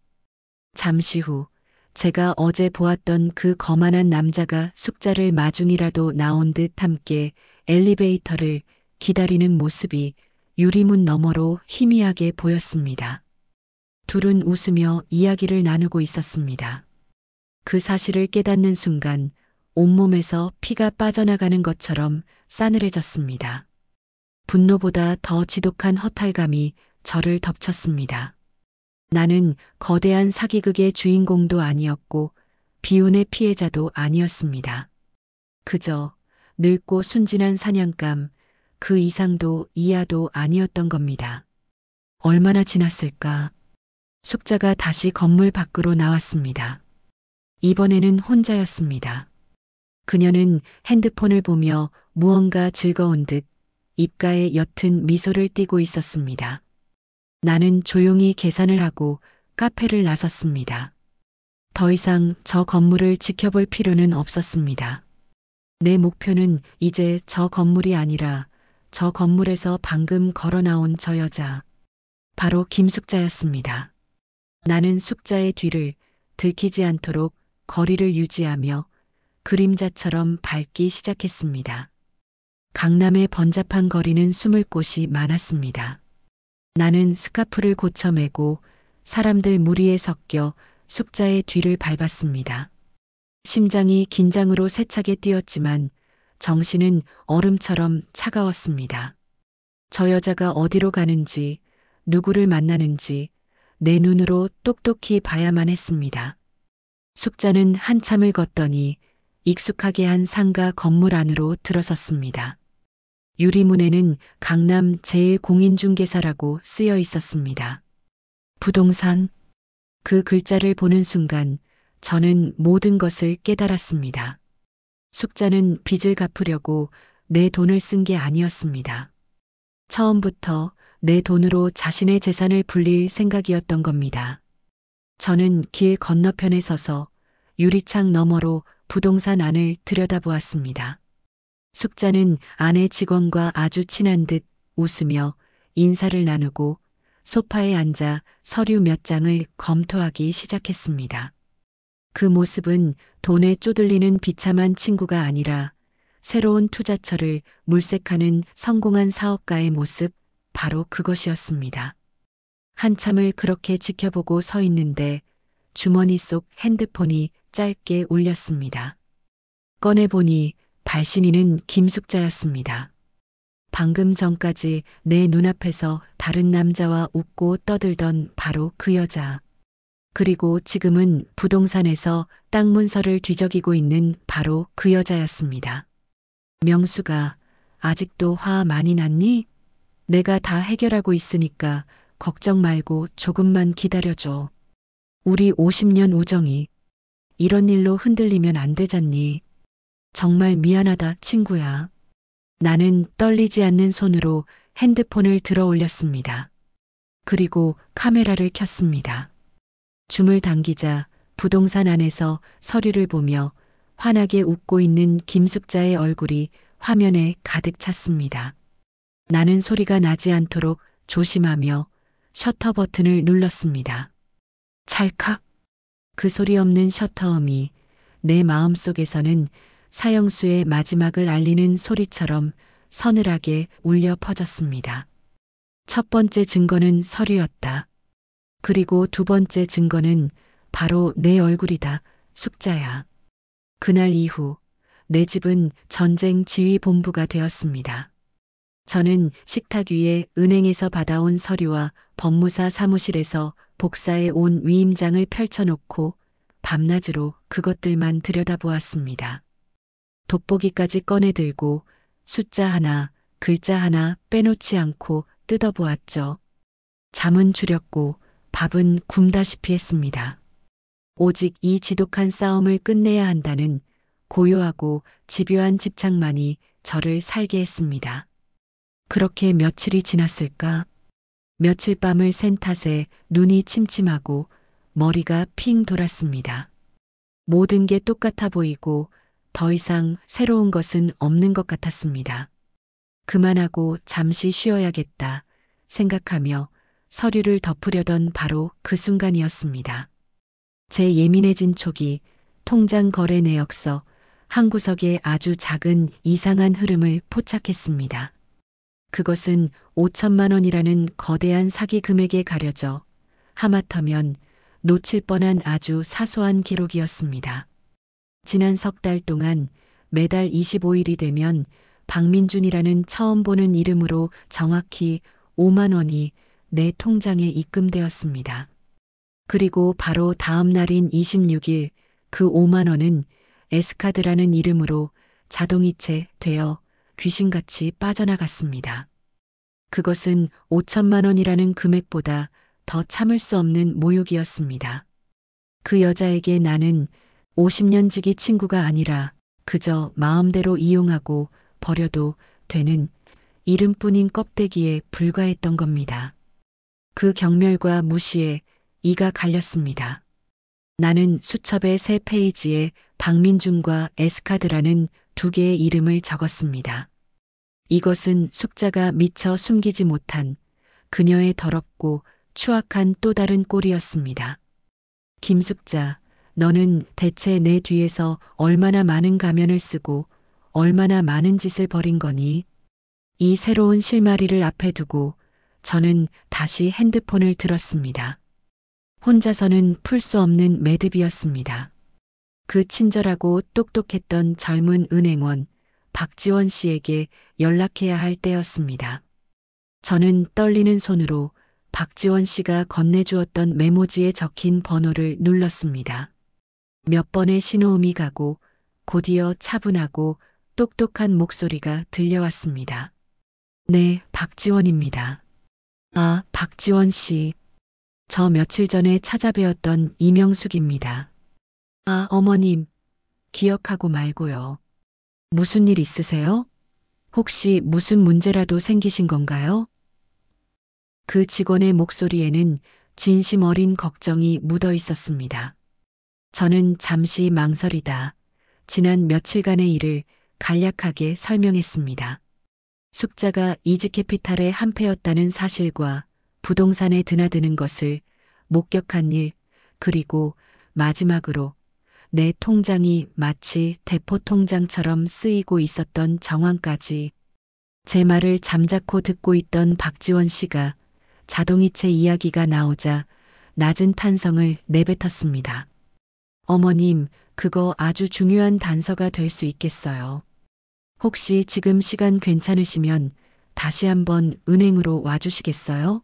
잠시 후 제가 어제 보았던 그 거만한 남자가 숙자를 마중이라도 나온 듯 함께 엘리베이터를 기다리는 모습이 유리문 너머로 희미하게 보였습니다. 둘은 웃으며 이야기를 나누고 있었습니다. 그 사실을 깨닫는 순간 온몸에서 피가 빠져나가는 것처럼 싸늘해졌습니다. 분노보다 더 지독한 허탈감이 저를 덮쳤습니다. 나는 거대한 사기극의 주인공도 아니었고 비운의 피해자도 아니었습니다. 그저 늙고 순진한 사냥감, 그 이상도 이하도 아니었던 겁니다. 얼마나 지났을까? 숙자가 다시 건물 밖으로 나왔습니다. 이번에는 혼자였습니다. 그녀는 핸드폰을 보며 무언가 즐거운 듯 입가에 옅은 미소를 띠고 있었습니다. 나는 조용히 계산을 하고 카페를 나섰습니다. 더 이상 저 건물을 지켜볼 필요는 없었습니다. 내 목표는 이제 저 건물이 아니라 저 건물에서 방금 걸어 나온 저 여자, 바로 김숙자였습니다. 나는 숙자의 뒤를 들키지 않도록 거리를 유지하며 그림자처럼 밟기 시작했습니다. 강남의 번잡한 거리는 숨을 곳이 많았습니다. 나는 스카프를 고쳐매고 사람들 무리에 섞여 숙자의 뒤를 밟았습니다. 심장이 긴장으로 세차게 뛰었지만 정신은 얼음처럼 차가웠습니다. 저 여자가 어디로 가는지, 누구를 만나는지 내 눈으로 똑똑히 봐야만 했습니다. 숙자는 한참을 걷더니 익숙하게 한 상가 건물 안으로 들어섰습니다. 유리문에는 강남 제1공인중개사라고 쓰여 있었습니다. 부동산. 그 글자를 보는 순간 저는 모든 것을 깨달았습니다. 숙자는 빚을 갚으려고 내 돈을 쓴 게 아니었습니다. 처음부터 내 돈으로 자신의 재산을 불릴 생각이었던 겁니다. 저는 길 건너편에 서서 유리창 너머로 부동산 안을 들여다보았습니다. 숙자는 아내 직원과 아주 친한 듯 웃으며 인사를 나누고 소파에 앉아 서류 몇 장을 검토하기 시작했습니다. 그 모습은 돈에 쪼들리는 비참한 친구가 아니라 새로운 투자처를 물색하는 성공한 사업가의 모습, 바로 그것이었습니다. 한참을 그렇게 지켜보고 서 있는데 주머니 속 핸드폰이 짧게 울렸습니다. 꺼내보니 발신인은 김숙자였습니다. 방금 전까지 내 눈앞에서 다른 남자와 웃고 떠들던 바로 그 여자. 그리고 지금은 부동산에서 땅 문서를 뒤적이고 있는 바로 그 여자였습니다. 명수가 아직도 화 많이 났니? 내가 다 해결하고 있으니까 걱정 말고 조금만 기다려줘. 우리 50년 우정이 이런 일로 흔들리면 안 되잖니. 정말 미안하다, 친구야. 나는 떨리지 않는 손으로 핸드폰을 들어 올렸습니다. 그리고 카메라를 켰습니다. 줌을 당기자 부동산 안에서 서류를 보며 환하게 웃고 있는 김숙자의 얼굴이 화면에 가득 찼습니다. 나는 소리가 나지 않도록 조심하며 셔터 버튼을 눌렀습니다. 찰칵. 그 소리 없는 셔터음이 내 마음속에서는 사형수의 마지막을 알리는 소리처럼 서늘하게 울려 퍼졌습니다. 첫 번째 증거는 서류였다. 그리고 두 번째 증거는 바로 내 얼굴이다, 숙자야. 그날 이후 내 집은 전쟁 지휘본부가 되었습니다. 저는 식탁 위에 은행에서 받아온 서류와 법무사 사무실에서 복사해 온 위임장을 펼쳐놓고 밤낮으로 그것들만 들여다보았습니다. 돋보기까지 꺼내들고 숫자 하나, 글자 하나 빼놓지 않고 뜯어보았죠. 잠은 줄였고 밥은 굶다시피 했습니다. 오직 이 지독한 싸움을 끝내야 한다는 고요하고 집요한 집착만이 저를 살게 했습니다. 그렇게 며칠이 지났을까? 며칠 밤을 샌 탓에 눈이 침침하고 머리가 핑 돌았습니다. 모든 게 똑같아 보이고 더 이상 새로운 것은 없는 것 같았습니다. 그만하고 잠시 쉬어야겠다 생각하며 서류를 덮으려던 바로 그 순간이었습니다. 제 예민해진 촉이 통장 거래 내역서 한 구석에 아주 작은 이상한 흐름을 포착했습니다. 그것은 5천만 원이라는 거대한 사기 금액에 가려져 하마터면 놓칠 뻔한 아주 사소한 기록이었습니다. 지난 석 달 동안 매달 25일이 되면 박민준이라는 처음 보는 이름으로 정확히 5만 원이 내 통장에 입금되었습니다. 그리고 바로 다음 날인 26일 그 5만 원은 S카드라는 이름으로 자동이체 되어 귀신같이 빠져나갔습니다. 그것은 5천만 원이라는 금액보다 더 참을 수 없는 모욕이었습니다. 그 여자에게 나는 50년 지기 친구가 아니라 그저 마음대로 이용하고 버려도 되는 이름뿐인 껍데기에 불과했던 겁니다. 그 경멸과 무시에 이가 갈렸습니다. 나는 수첩의 새 페이지에 박민준과 S카드라는 두 개의 이름을 적었습니다. 이것은 숙자가 미처 숨기지 못한 그녀의 더럽고 추악한 또 다른 꼴이었습니다. 김숙자, 너는 대체 내 뒤에서 얼마나 많은 가면을 쓰고 얼마나 많은 짓을 벌인 거니? 이 새로운 실마리를 앞에 두고 저는 다시 핸드폰을 들었습니다. 혼자서는 풀 수 없는 매듭이었습니다. 그 친절하고 똑똑했던 젊은 은행원 박지원 씨에게 연락해야 할 때였습니다. 저는 떨리는 손으로 박지원 씨가 건네주었던 메모지에 적힌 번호를 눌렀습니다. 몇 번의 신호음이 가고 곧이어 차분하고 똑똑한 목소리가 들려왔습니다. 네, 박지원입니다. 아, 박지원 씨. 저 며칠 전에 찾아뵈었던 이명숙입니다. 아, 어머님. 기억하고 말고요. 무슨 일 있으세요? 혹시 무슨 문제라도 생기신 건가요? 그 직원의 목소리에는 진심 어린 걱정이 묻어 있었습니다. 저는 잠시 망설이다 지난 며칠간의 일을 간략하게 설명했습니다. 숙자가 이지캐피탈의 한패였다는 사실과 부동산에 드나드는 것을 목격한 일, 그리고 마지막으로 내 통장이 마치 대포 통장처럼 쓰이고 있었던 정황까지. 제 말을 잠자코 듣고 있던 박지원 씨가 자동이체 이야기가 나오자 낮은 탄성을 내뱉었습니다. 어머님, 그거 아주 중요한 단서가 될 수 있겠어요. 혹시 지금 시간 괜찮으시면 다시 한번 은행으로 와주시겠어요?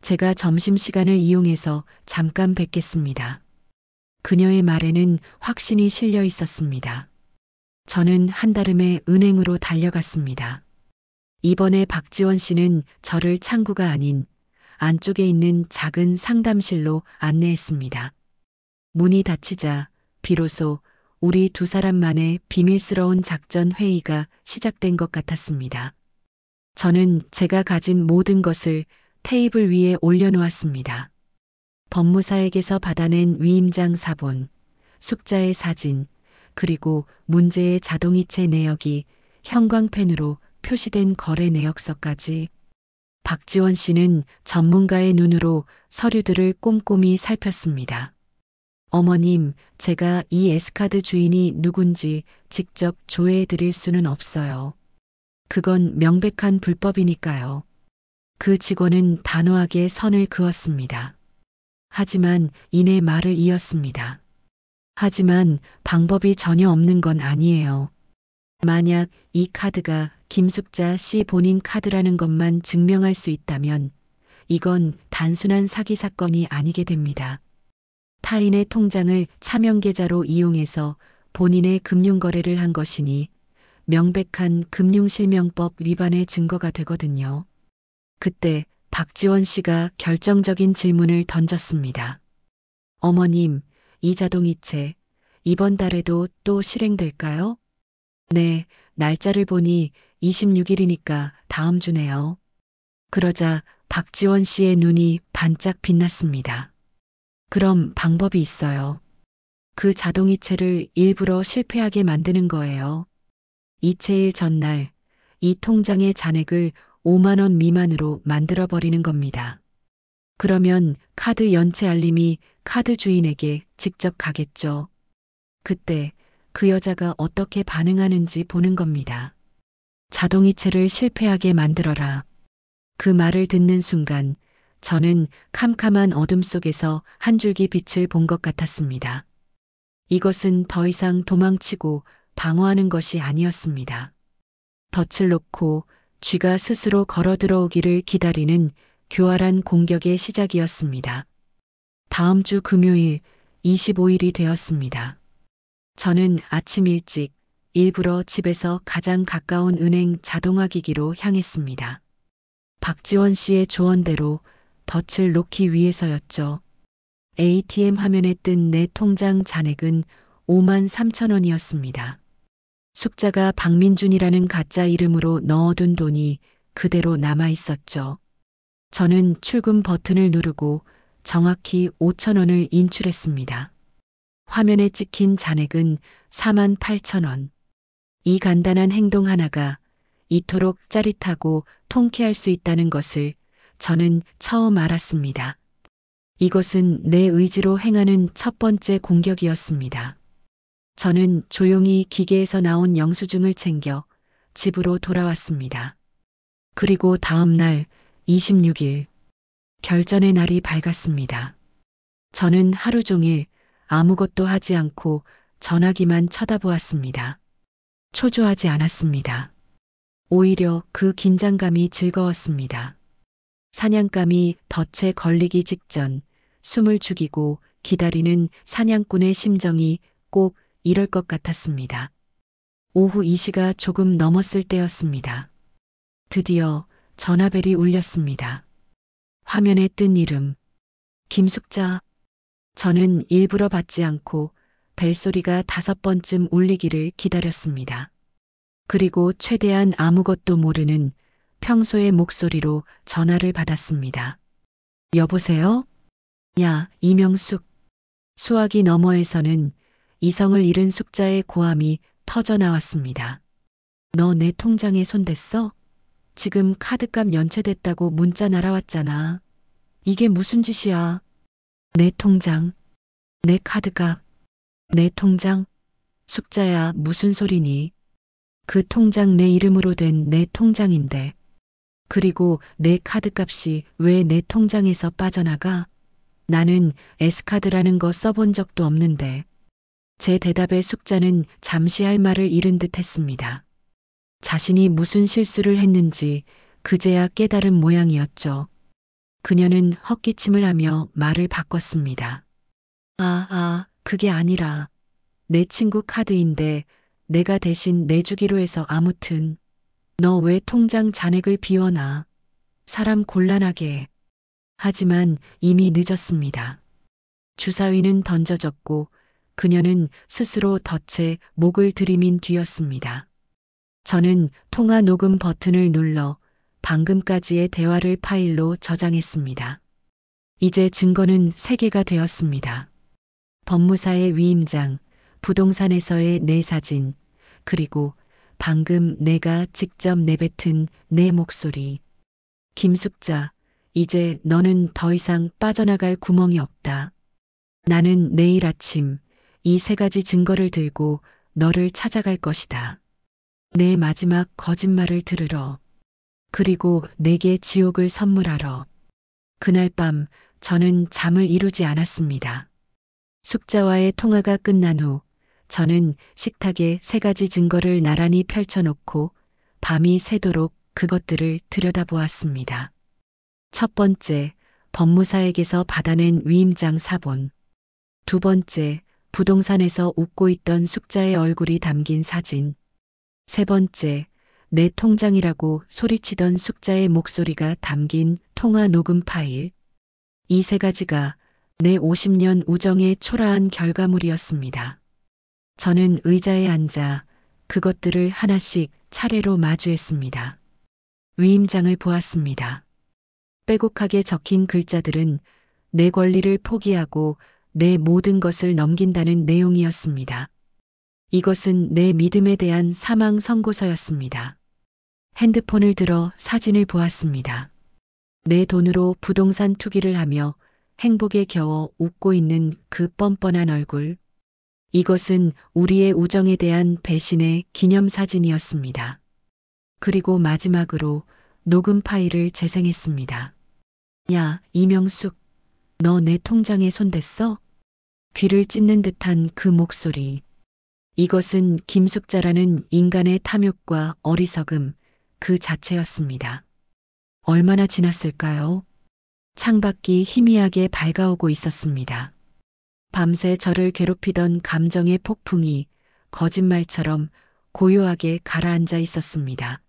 제가 점심시간을 이용해서 잠깐 뵙겠습니다. 그녀의 말에는 확신이 실려 있었습니다. 저는 한달음에 은행으로 달려갔습니다. 이번에 박지원 씨는 저를 창구가 아닌 안쪽에 있는 작은 상담실로 안내했습니다. 문이 닫히자 비로소 우리 두 사람만의 비밀스러운 작전 회의가 시작된 것 같았습니다. 저는 제가 가진 모든 것을 테이블 위에 올려놓았습니다. 법무사에게서 받아낸 위임장 사본, 숙자의 사진, 그리고 문제의 자동이체 내역이 형광펜으로 표시된 거래 내역서까지. 박지원 씨는 전문가의 눈으로 서류들을 꼼꼼히 살폈습니다. 어머님, 제가 이 S카드 주인이 누군지 직접 조회해 드릴 수는 없어요. 그건 명백한 불법이니까요. 그 직원은 단호하게 선을 그었습니다. 하지만 이내 말을 이었습니다. 하지만 방법이 전혀 없는 건 아니에요. 만약 이 카드가 김숙자 씨 본인 카드라는 것만 증명할 수 있다면 이건 단순한 사기 사건이 아니게 됩니다. 타인의 통장을 차명계좌로 이용해서 본인의 금융거래를 한 것이니 명백한 금융실명법 위반의 증거가 되거든요. 그때 박지원 씨가 결정적인 질문을 던졌습니다. 어머님, 이 자동이체 이번 달에도 또 실행될까요? 네, 날짜를 보니 26일이니까 다음 주네요. 그러자 박지원 씨의 눈이 반짝 빛났습니다. 그럼 방법이 있어요. 그 자동이체를 일부러 실패하게 만드는 거예요. 이체일 전날 이 통장의 잔액을 5만 원 미만으로 만들어버리는 겁니다. 그러면 카드 연체 알림이 카드 주인에게 직접 가겠죠. 그때 그 여자가 어떻게 반응하는지 보는 겁니다. 자동이체를 실패하게 만들어라. 그 말을 듣는 순간 저는 캄캄한 어둠 속에서 한 줄기 빛을 본 것 같았습니다. 이것은 더 이상 도망치고 방어하는 것이 아니었습니다. 덫을 놓고 쥐가 스스로 걸어 들어오기를 기다리는 교활한 공격의 시작이었습니다. 다음 주 금요일 25일이 되었습니다. 저는 아침 일찍 일부러 집에서 가장 가까운 은행 자동화 기기로 향했습니다. 박지원 씨의 조언대로 덫을 놓기 위해서였죠. ATM 화면에 뜬 내 통장 잔액은 5만 3천 원이었습니다. 숙자가 박민준이라는 가짜 이름으로 넣어둔 돈이 그대로 남아 있었죠. 저는 출금 버튼을 누르고 정확히 5천 원을 인출했습니다. 화면에 찍힌 잔액은 4만 8천 원. 이 간단한 행동 하나가 이토록 짜릿하고 통쾌할 수 있다는 것을 저는 처음 알았습니다. 이것은 내 의지로 행하는 첫 번째 공격이었습니다. 저는 조용히 기계에서 나온 영수증을 챙겨 집으로 돌아왔습니다. 그리고 다음 날 26일 결전의 날이 밝았습니다. 저는 하루 종일 아무것도 하지 않고 전화기만 쳐다보았습니다. 초조하지 않았습니다. 오히려 그 긴장감이 즐거웠습니다. 사냥감이 덫에 걸리기 직전 숨을 죽이고 기다리는 사냥꾼의 심정이 꼭 이럴 것 같았습니다. 오후 2시가 조금 넘었을 때였습니다. 드디어 전화벨이 울렸습니다. 화면에 뜬 이름 김숙자. 저는 일부러 받지 않고 벨소리가 5번쯤 울리기를 기다렸습니다. 그리고 최대한 아무것도 모르는 평소의 목소리로 전화를 받았습니다. 여보세요? 야, 이명숙. 수화기 너머에서는 이성을 잃은 숙자의 고함이 터져 나왔습니다. 너 내 통장에 손댔어? 지금 카드값 연체됐다고 문자 날아왔잖아. 이게 무슨 짓이야? 내 통장, 내 카드값. 내 통장? 숙자야, 무슨 소리니? 그 통장 내 이름으로 된 내 통장인데. 그리고 내 카드값이 왜 내 통장에서 빠져나가? 나는 S카드라는 거 써본 적도 없는데. 제 대답에 숙자는 잠시 할 말을 잃은 듯 했습니다. 자신이 무슨 실수를 했는지 그제야 깨달은 모양이었죠. 그녀는 헛기침을 하며 말을 바꿨습니다. 그게 아니라 내 친구 카드인데 내가 대신 내주기로 해서 아무튼 너 왜 통장 잔액을 비워놔? 사람 곤란하게. 하지만 이미 늦었습니다. 주사위는 던져졌고 그녀는 스스로 덫에 목을 들이민 뒤였습니다. 저는 통화 녹음 버튼을 눌러 방금까지의 대화를 파일로 저장했습니다. 이제 증거는 3개가 되었습니다. 법무사의 위임장, 부동산에서의 내 사진, 그리고 방금 내가 직접 내뱉은 내 목소리. 김숙자, 이제 너는 더 이상 빠져나갈 구멍이 없다. 나는 내일 아침 이 3가지 증거를 들고 너를 찾아갈 것이다. 내 마지막 거짓말을 들으러. 그리고 내게 지옥을 선물하러. 그날 밤 저는 잠을 이루지 않았습니다. 숙자와의 통화가 끝난 후 저는 식탁에 3가지 증거를 나란히 펼쳐놓고 밤이 새도록 그것들을 들여다보았습니다. 첫 번째, 법무사에게서 받아낸 위임장 사본. 두 번째, 부동산에서 웃고 있던 숙자의 얼굴이 담긴 사진. 세 번째, 내 통장이라고 소리치던 숙자의 목소리가 담긴 통화 녹음 파일. 이 3가지가 내 50년 우정의 초라한 결과물이었습니다. 저는 의자에 앉아 그것들을 하나씩 차례로 마주했습니다. 위임장을 보았습니다. 빼곡하게 적힌 글자들은 내 권리를 포기하고 내 모든 것을 넘긴다는 내용이었습니다. 이것은 내 믿음에 대한 사망 선고서였습니다. 핸드폰을 들어 사진을 보았습니다. 내 돈으로 부동산 투기를 하며 행복에 겨워 웃고 있는 그 뻔뻔한 얼굴. 이것은 우리의 우정에 대한 배신의 기념사진이었습니다. 그리고 마지막으로 녹음 파일을 재생했습니다. 야, 이명숙, 너 내 통장에 손댔어? 귀를 찢는 듯한 그 목소리. 이것은 김숙자라는 인간의 탐욕과 어리석음 그 자체였습니다. 얼마나 지났을까요? 창밖이 희미하게 밝아오고 있었습니다. 밤새 저를 괴롭히던 감정의 폭풍이 거짓말처럼 고요하게 가라앉아 있었습니다.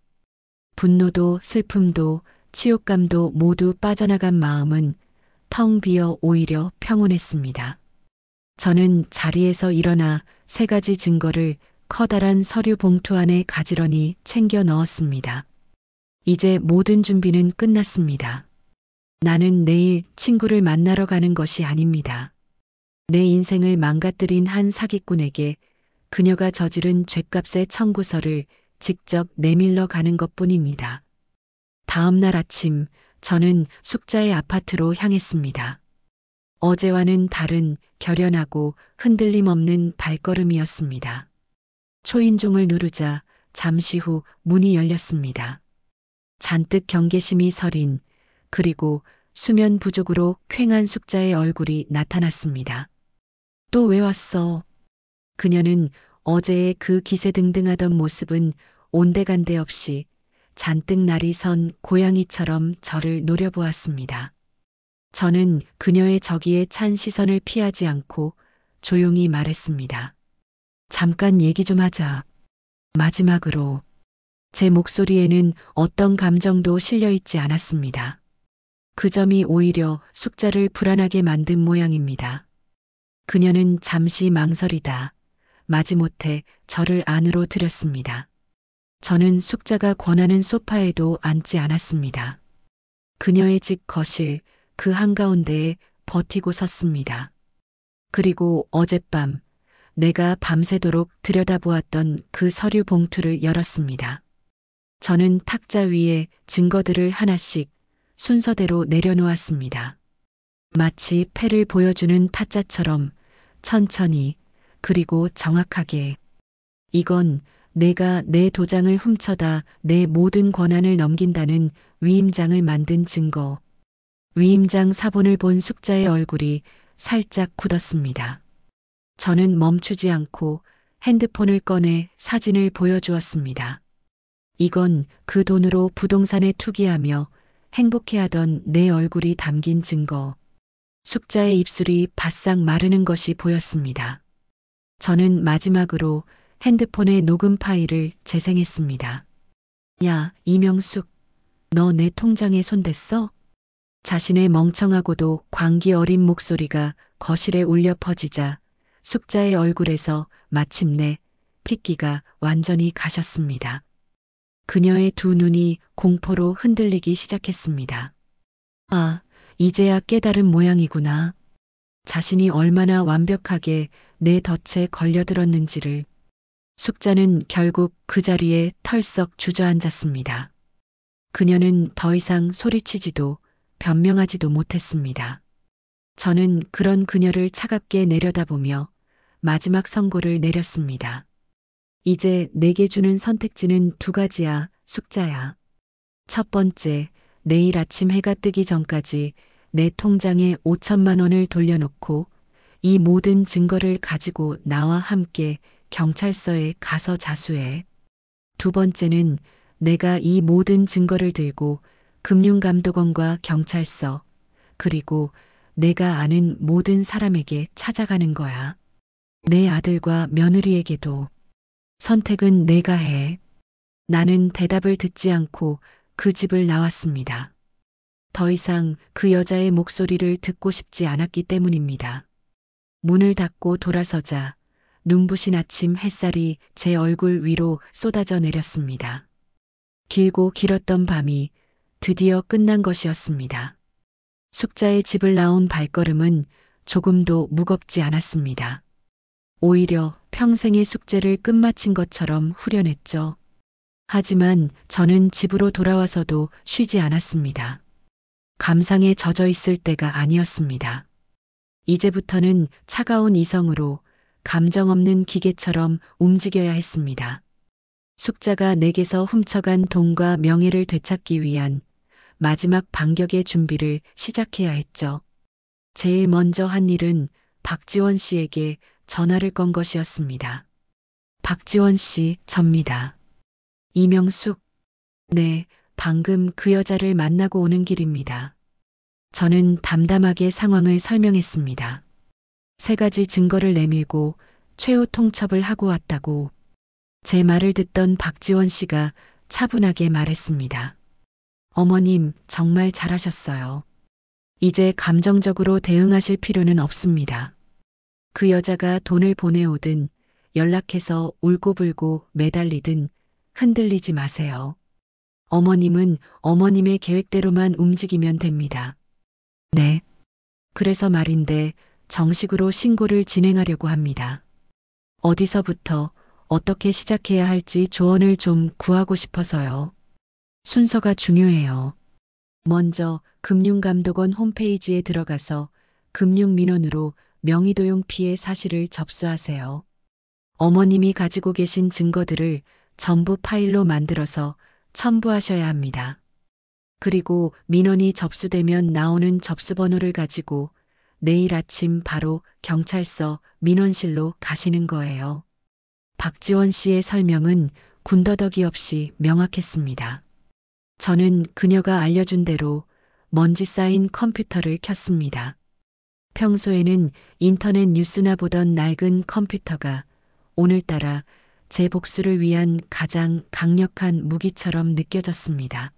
분노도 슬픔도 치욕감도 모두 빠져나간 마음은 텅 비어 오히려 평온했습니다. 저는 자리에서 일어나 3가지 증거를 커다란 서류 봉투 안에 가지런히 챙겨 넣었습니다. 이제 모든 준비는 끝났습니다. 나는 내일 친구를 만나러 가는 것이 아닙니다. 내 인생을 망가뜨린 한 사기꾼에게 그녀가 저지른 죗값의 청구서를 직접 내밀러 가는 것뿐입니다. 다음 날 아침 저는 숙자의 아파트로 향했습니다. 어제와는 다른 결연하고 흔들림 없는 발걸음이었습니다. 초인종을 누르자 잠시 후 문이 열렸습니다. 잔뜩 경계심이 서린 그리고 수면 부족으로 퀭한 숙자의 얼굴이 나타났습니다. 또 왜 왔어? 그녀는 어제의 그 기세등등하던 모습은 온데간데 없이 잔뜩 날이 선 고양이처럼 저를 노려보았습니다. 저는 그녀의 저기에 찬 시선을 피하지 않고 조용히 말했습니다. 잠깐 얘기 좀 하자. 마지막으로. 제 목소리에는 어떤 감정도 실려 있지 않았습니다. 그 점이 오히려 숙자를 불안하게 만든 모양입니다. 그녀는 잠시 망설이다 마지못해 저를 안으로 들였습니다. 저는 숙자가 권하는 소파에도 앉지 않았습니다. 그녀의 집 거실 그 한가운데에 버티고 섰습니다. 그리고 어젯밤 내가 밤새도록 들여다보았던 그 서류 봉투를 열었습니다. 저는 탁자 위에 증거들을 하나씩 순서대로 내려놓았습니다. 마치 패를 보여주는 타짜처럼 천천히 그리고 정확하게. 이건 내가 내 도장을 훔쳐다 내 모든 권한을 넘긴다는 위임장을 만든 증거. 위임장 사본을 본 숙자의 얼굴이 살짝 굳었습니다. 저는 멈추지 않고 핸드폰을 꺼내 사진을 보여주었습니다. 이건 그 돈으로 부동산에 투기하며 행복해하던 내 얼굴이 담긴 증거. 숙자의 입술이 바싹 마르는 것이 보였습니다. 저는 마지막으로 핸드폰의 녹음 파일을 재생했습니다. 야, 이명숙, 너 내 통장에 손댔어? 자신의 멍청하고도 광기 어린 목소리가 거실에 울려 퍼지자 숙자의 얼굴에서 마침내 핏기가 완전히 가셨습니다. 그녀의 두 눈이 공포로 흔들리기 시작했습니다. 아, 이제야 깨달은 모양이구나. 자신이 얼마나 완벽하게 내 덫에 걸려들었는지를. 숙자는 결국 그 자리에 털썩 주저앉았습니다. 그녀는 더 이상 소리치지도 변명하지도 못했습니다. 저는 그런 그녀를 차갑게 내려다보며 마지막 선고를 내렸습니다. 이제 내게 주는 선택지는 두 가지야, 숙자야. 첫 번째, 내일 아침 해가 뜨기 전까지 내 통장에 5천만 원을 돌려놓고 이 모든 증거를 가지고 나와 함께 경찰서에 가서 자수해. 두 번째는 내가 이 모든 증거를 들고 금융감독원과 경찰서, 그리고 내가 아는 모든 사람에게 찾아가는 거야. 내 아들과 며느리에게도. 선택은 내가 해. 나는 대답을 듣지 않고 그 집을 나왔습니다. 더 이상 그 여자의 목소리를 듣고 싶지 않았기 때문입니다. 문을 닫고 돌아서자 눈부신 아침 햇살이 제 얼굴 위로 쏟아져 내렸습니다. 길고 길었던 밤이 드디어 끝난 것이었습니다. 숙자의 집을 나온 발걸음은 조금도 무겁지 않았습니다. 오히려 평생의 숙제를 끝마친 것처럼 후련했죠. 하지만 저는 집으로 돌아와서도 쉬지 않았습니다. 감상에 젖어 있을 때가 아니었습니다. 이제부터는 차가운 이성으로 감정 없는 기계처럼 움직여야 했습니다. 숙자가 내게서 훔쳐간 돈과 명예를 되찾기 위한 마지막 반격의 준비를 시작해야 했죠. 제일 먼저 한 일은 박지원 씨에게 전화를 건 것이었습니다. 박지원 씨, 접니다. 이명숙. 네, 방금 그 여자를 만나고 오는 길입니다. 저는 담담하게 상황을 설명했습니다. 세 가지 증거를 내밀고 최후 통첩을 하고 왔다고. 제 말을 듣던 박지원 씨가 차분하게 말했습니다. 어머님, 정말 잘하셨어요. 이제 감정적으로 대응하실 필요는 없습니다. 그 여자가 돈을 보내오든 연락해서 울고불고 매달리든 흔들리지 마세요. 어머님은 어머님의 계획대로만 움직이면 됩니다. 네. 그래서 말인데 정식으로 신고를 진행하려고 합니다. 어디서부터 어떻게 시작해야 할지 조언을 좀 구하고 싶어서요. 순서가 중요해요. 먼저 금융감독원 홈페이지에 들어가서 금융민원으로 명의도용 피해 사실을 접수하세요. 어머님이 가지고 계신 증거들을 전부 파일로 만들어서 첨부하셔야 합니다. 그리고 민원이 접수되면 나오는 접수번호를 가지고 내일 아침 바로 경찰서 민원실로 가시는 거예요. 박지원 씨의 설명은 군더더기 없이 명확했습니다. 저는 그녀가 알려준 대로 먼지 쌓인 컴퓨터를 켰습니다. 평소에는 인터넷 뉴스나 보던 낡은 컴퓨터가 오늘따라 제 복수를 위한 가장 강력한 무기처럼 느껴졌습니다.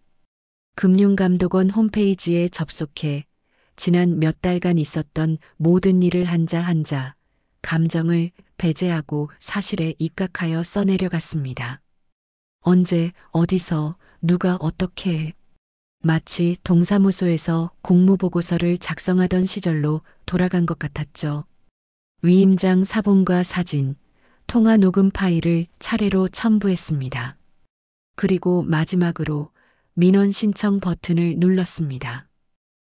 금융감독원 홈페이지에 접속해 지난 몇 달간 있었던 모든 일을 한자 한자 감정을 배제하고 사실에 입각하여 써내려갔습니다. 언제, 어디서, 누가 어떻게 마치 동사무소에서 공무보고서를 작성하던 시절로 돌아간 것 같았죠. 위임장 사본과 사진, 통화 녹음 파일을 차례로 첨부했습니다. 그리고 마지막으로 민원 신청 버튼을 눌렀습니다.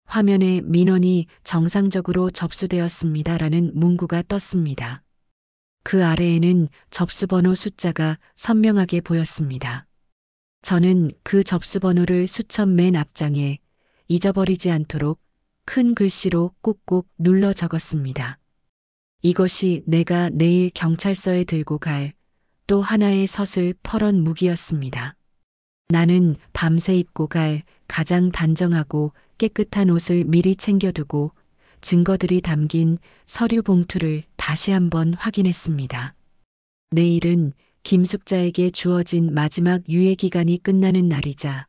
화면에 민원이 정상적으로 접수되었습니다라는 문구가 떴습니다. 그 아래에는 접수번호 숫자가 선명하게 보였습니다. 저는 그 접수번호를 수첩 맨 앞장에 잊어버리지 않도록 큰 글씨로 꾹꾹 눌러 적었습니다. 이것이 내가 내일 경찰서에 들고 갈 또 하나의 서슬 퍼런 무기였습니다. 나는 밤새 입고 갈 가장 단정하고 깨끗한 옷을 미리 챙겨두고 증거들이 담긴 서류 봉투를 다시 한번 확인했습니다. 내일은 김숙자에게 주어진 마지막 유예 기간이 끝나는 날이자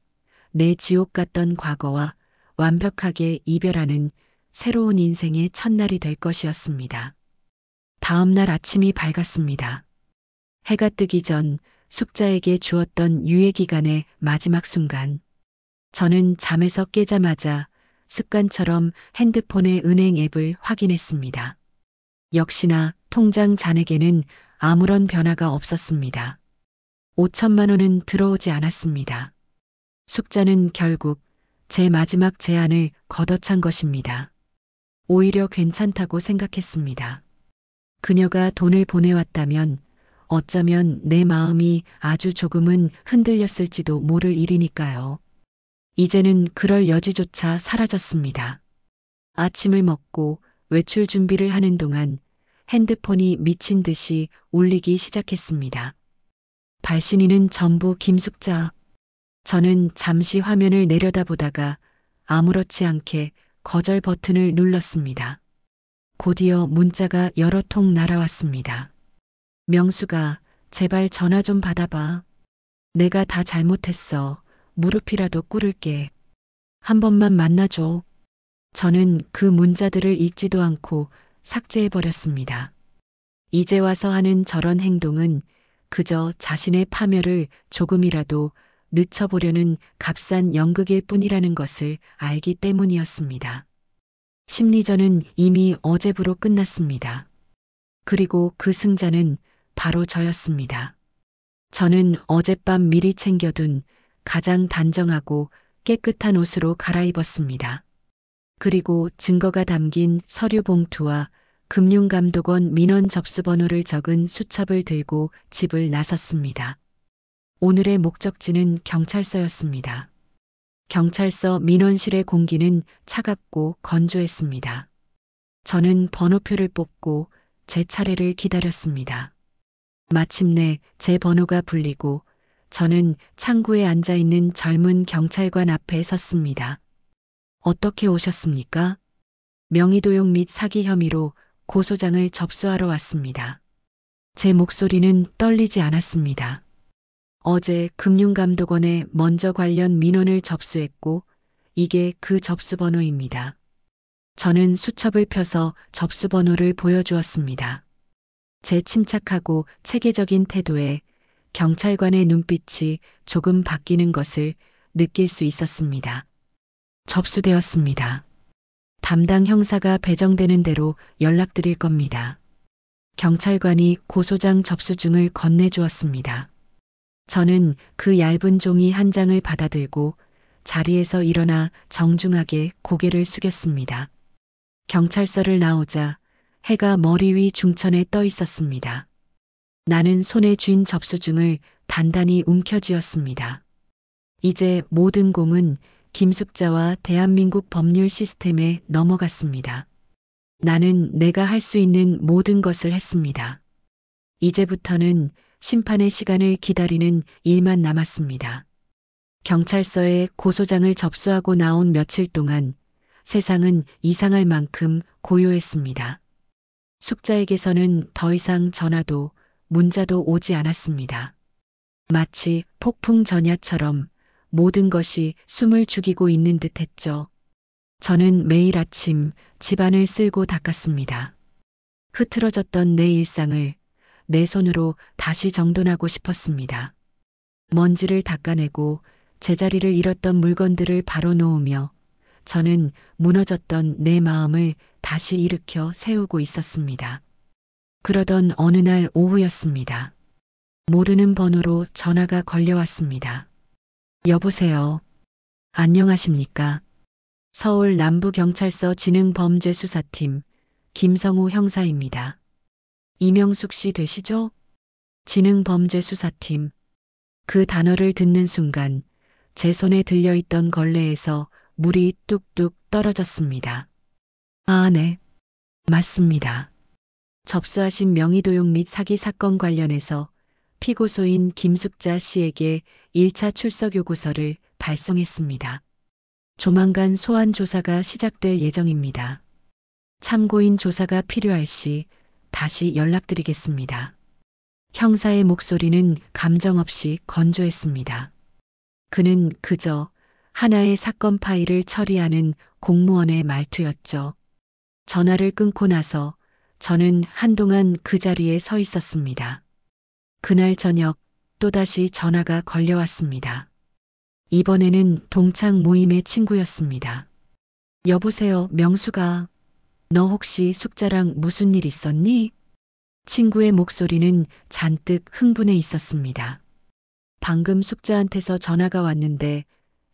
내 지옥 같던 과거와 완벽하게 이별하는 새로운 인생의 첫날이 될 것이었습니다. 다음 날 아침이 밝았습니다. 해가 뜨기 전 숙자에게 주었던 유예 기간의 마지막 순간, 저는 잠에서 깨자마자 습관처럼 핸드폰의 은행 앱을 확인했습니다. 역시나 통장 잔액에는 아무런 변화가 없었습니다. 5천만 원은 들어오지 않았습니다. 숙자는 결국 제 마지막 제안을 걷어찬 것입니다. 오히려 괜찮다고 생각했습니다. 그녀가 돈을 보내왔다면 어쩌면 내 마음이 아주 조금은 흔들렸을지도 모를 일이니까요. 이제는 그럴 여지조차 사라졌습니다. 아침을 먹고 외출 준비를 하는 동안 핸드폰이 미친 듯이 울리기 시작했습니다. 발신인은 전부 김숙자. 저는 잠시 화면을 내려다보다가 아무렇지 않게 거절 버튼을 눌렀습니다. 곧이어 문자가 여러 통 날아왔습니다. 명수가 제발 전화 좀 받아봐. 내가 다 잘못했어. 무릎이라도 꿇을게. 한 번만 만나줘. 저는 그 문자들을 읽지도 않고 삭제해버렸습니다. 이제 와서 하는 저런 행동은 그저 자신의 파멸을 조금이라도 늦춰보려는 값싼 연극일 뿐이라는 것을 알기 때문이었습니다. 심리전은 이미 어제부로 끝났습니다. 그리고 그 승자는 바로 저였습니다. 저는 어젯밤 미리 챙겨둔 가장 단정하고 깨끗한 옷으로 갈아입었습니다. 그리고 증거가 담긴 서류 봉투와 금융감독원 민원 접수번호를 적은 수첩을 들고 집을 나섰습니다. 오늘의 목적지는 경찰서였습니다. 경찰서 민원실의 공기는 차갑고 건조했습니다. 저는 번호표를 뽑고 제 차례를 기다렸습니다. 마침내 제 번호가 불리고 저는 창구에 앉아있는 젊은 경찰관 앞에 섰습니다. 어떻게 오셨습니까? 명의도용 및 사기 혐의로 고소장을 접수하러 왔습니다. 제 목소리는 떨리지 않았습니다. 어제 금융감독원에 먼저 관련 민원을 접수했고 이게 그 접수번호입니다. 저는 수첩을 펴서 접수번호를 보여주었습니다. 제 침착하고 체계적인 태도에 경찰관의 눈빛이 조금 바뀌는 것을 느낄 수 있었습니다. 접수되었습니다. 담당 형사가 배정되는 대로 연락드릴 겁니다. 경찰관이 고소장 접수증을 건네주었습니다. 저는 그 얇은 종이 한 장을 받아들고 자리에서 일어나 정중하게 고개를 숙였습니다. 경찰서를 나오자 해가 머리 위 중천에 떠 있었습니다. 나는 손에 쥔 접수증을 단단히 움켜쥐었습니다. 이제 모든 공은 김숙자와 대한민국 법률 시스템에 넘어갔습니다. 나는 내가 할 수 있는 모든 것을 했습니다. 이제부터는 심판의 시간을 기다리는 일만 남았습니다. 경찰서에 고소장을 접수하고 나온 며칠 동안 세상은 이상할 만큼 고요했습니다. 숙자에게서는 더 이상 전화도 문자도 오지 않았습니다. 마치 폭풍 전야처럼 모든 것이 숨을 죽이고 있는 듯 했죠. 저는 매일 아침 집안을 쓸고 닦았습니다. 흐트러졌던 내 일상을 내 손으로 다시 정돈하고 싶었습니다. 먼지를 닦아내고 제자리를 잃었던 물건들을 바로 놓으며 저는 무너졌던 내 마음을 다시 일으켜 세우고 있었습니다. 그러던 어느 날 오후였습니다. 모르는 번호로 전화가 걸려왔습니다. 여보세요. 안녕하십니까? 서울 남부경찰서 지능범죄수사팀 김성우 형사입니다. 이명숙 씨 되시죠? 지능범죄수사팀. 그 단어를 듣는 순간 제 손에 들려있던 걸레에서 물이 뚝뚝 떨어졌습니다. 아, 네. 맞습니다. 접수하신 명의도용 및 사기 사건 관련해서 피고소인 김숙자 씨에게 1차 출석 요구서를 발송했습니다. 조만간 소환 조사가 시작될 예정입니다. 참고인 조사가 필요할 시 다시 연락드리겠습니다. 형사의 목소리는 감정 없이 건조했습니다. 그는 그저 하나의 사건 파일을 처리하는 공무원의 말투였죠. 전화를 끊고 나서 저는 한동안 그 자리에 서 있었습니다. 그날 저녁 또다시 전화가 걸려왔습니다. 이번에는 동창 모임의 친구였습니다. 여보세요, 명수가. 너 혹시 숙자랑 무슨 일 있었니? 친구의 목소리는 잔뜩 흥분해 있었습니다. 방금 숙자한테서 전화가 왔는데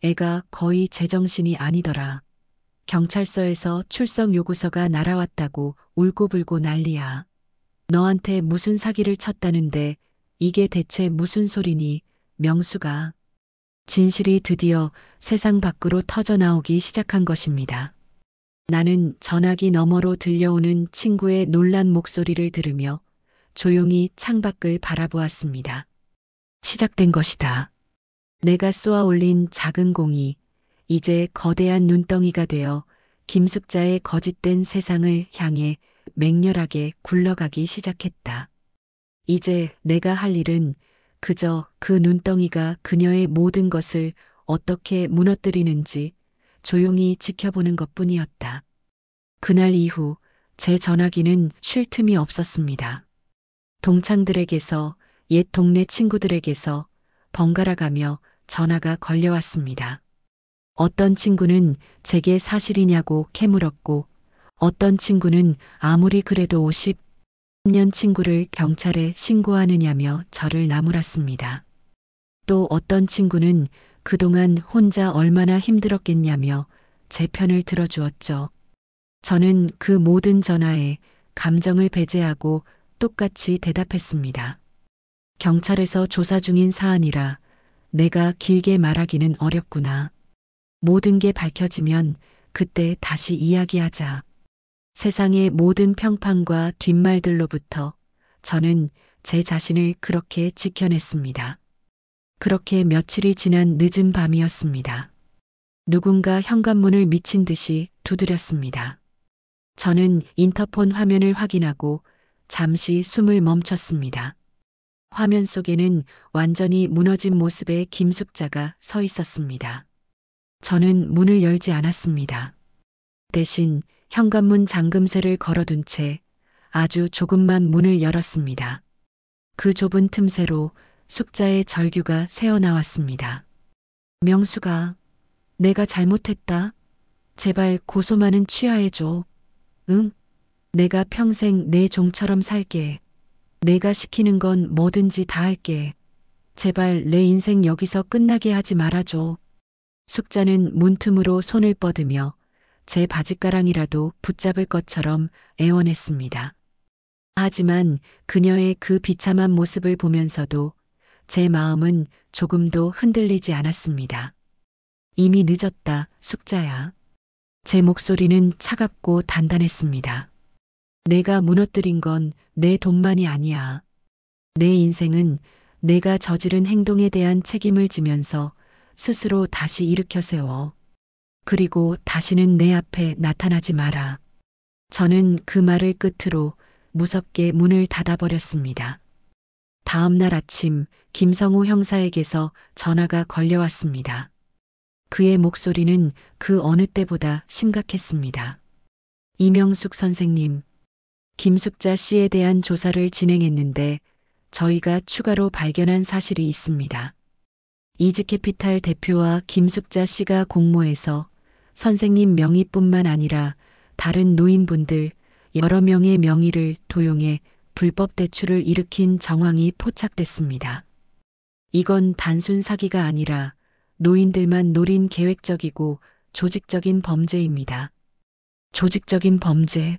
애가 거의 제정신이 아니더라. 경찰서에서 출석 요구서가 날아왔다고 울고불고 난리야. 너한테 무슨 사기를 쳤다는데 이게 대체 무슨 소리니, 명수가. 진실이 드디어 세상 밖으로 터져나오기 시작한 것입니다. 나는 전화기 너머로 들려오는 친구의 놀란 목소리를 들으며 조용히 창밖을 바라보았습니다. 시작된 것이다. 내가 쏘아 올린 작은 공이 이제 거대한 눈덩이가 되어 김숙자의 거짓된 세상을 향해 맹렬하게 굴러가기 시작했다. 이제 내가 할 일은 그저 그 눈덩이가 그녀의 모든 것을 어떻게 무너뜨리는지 조용히 지켜보는 것뿐이었다. 그날 이후 제 전화기는 쉴 틈이 없었습니다. 동창들에게서 옛 동네 친구들에게서 번갈아 가며 전화가 걸려왔습니다. 어떤 친구는 제게 사실이냐고 캐물었고 어떤 친구는 아무리 그래도 50년 친구를 경찰에 신고하느냐며 저를 나무랐습니다. 또 어떤 친구는 그동안 혼자 얼마나 힘들었겠냐며 제 편을 들어주었죠. 저는 그 모든 전화에 감정을 배제하고 똑같이 대답했습니다. 경찰에서 조사 중인 사안이라 내가 길게 말하기는 어렵구나. 모든 게 밝혀지면 그때 다시 이야기하자. 세상의 모든 평판과 뒷말들로부터 저는 제 자신을 그렇게 지켜냈습니다. 그렇게 며칠이 지난 늦은 밤이었습니다. 누군가 현관문을 미친 듯이 두드렸습니다. 저는 인터폰 화면을 확인하고 잠시 숨을 멈췄습니다. 화면 속에는 완전히 무너진 모습의 김숙자가 서 있었습니다. 저는 문을 열지 않았습니다. 대신 현관문 잠금쇠를 걸어둔 채 아주 조금만 문을 열었습니다. 그 좁은 틈새로 숙자의 절규가 새어나왔습니다. 명수가, 내가 잘못했다. 제발 고소만은 취하해줘. 응? 내가 평생 내 종처럼 살게. 내가 시키는 건 뭐든지 다 할게. 제발 내 인생 여기서 끝나게 하지 말아줘. 숙자는 문틈으로 손을 뻗으며 제 바짓가랑이라도 붙잡을 것처럼 애원했습니다. 하지만 그녀의 그 비참한 모습을 보면서도 제 마음은 조금도 흔들리지 않았습니다. 이미 늦었다, 숙자야. 제 목소리는 차갑고 단단했습니다. 내가 무너뜨린 건 내 돈만이 아니야. 내 인생은 내가 저지른 행동에 대한 책임을 지면서 스스로 다시 일으켜 세워. 그리고 다시는 내 앞에 나타나지 마라. 저는 그 말을 끝으로 무섭게 문을 닫아버렸습니다. 다음 날 아침 김성우 형사에게서 전화가 걸려왔습니다. 그의 목소리는 그 어느 때보다 심각했습니다. 이명숙 선생님, 김숙자 씨에 대한 조사를 진행했는데 저희가 추가로 발견한 사실이 있습니다. 이즈캐피탈 대표와 김숙자 씨가 공모해서 선생님 명의뿐만 아니라 다른 노인분들 여러 명의 명의를 도용해 불법 대출을 일으킨 정황이 포착됐습니다. 이건 단순 사기가 아니라 노인들만 노린 계획적이고 조직적인 범죄입니다. 조직적인 범죄.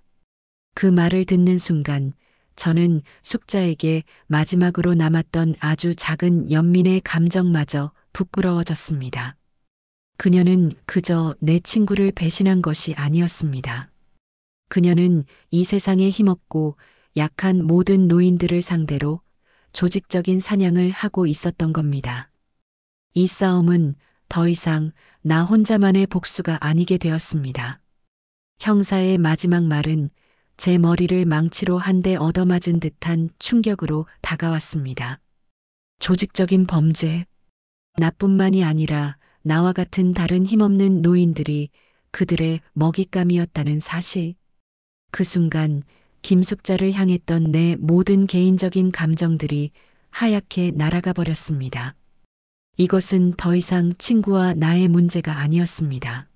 그 말을 듣는 순간 저는 숙자에게 마지막으로 남았던 아주 작은 연민의 감정마저 부끄러워졌습니다. 그녀는 그저 내 친구를 배신한 것이 아니었습니다. 그녀는 이 세상에 힘없고 약한 모든 노인들을 상대로 조직적인 사냥을 하고 있었던 겁니다. 이 싸움은 더 이상 나 혼자만의 복수가 아니게 되었습니다. 형사의 마지막 말은 제 머리를 망치로 한 대 얻어맞은 듯한 충격으로 다가왔습니다. 조직적인 범죄. 나뿐만이 아니라 나와 같은 다른 힘없는 노인들이 그들의 먹잇감이었다는 사실. 그 순간 김숙자를 향했던 내 모든 개인적인 감정들이 하얗게 날아가 버렸습니다. 이것은 더 이상 친구와 나의 문제가 아니었습니다.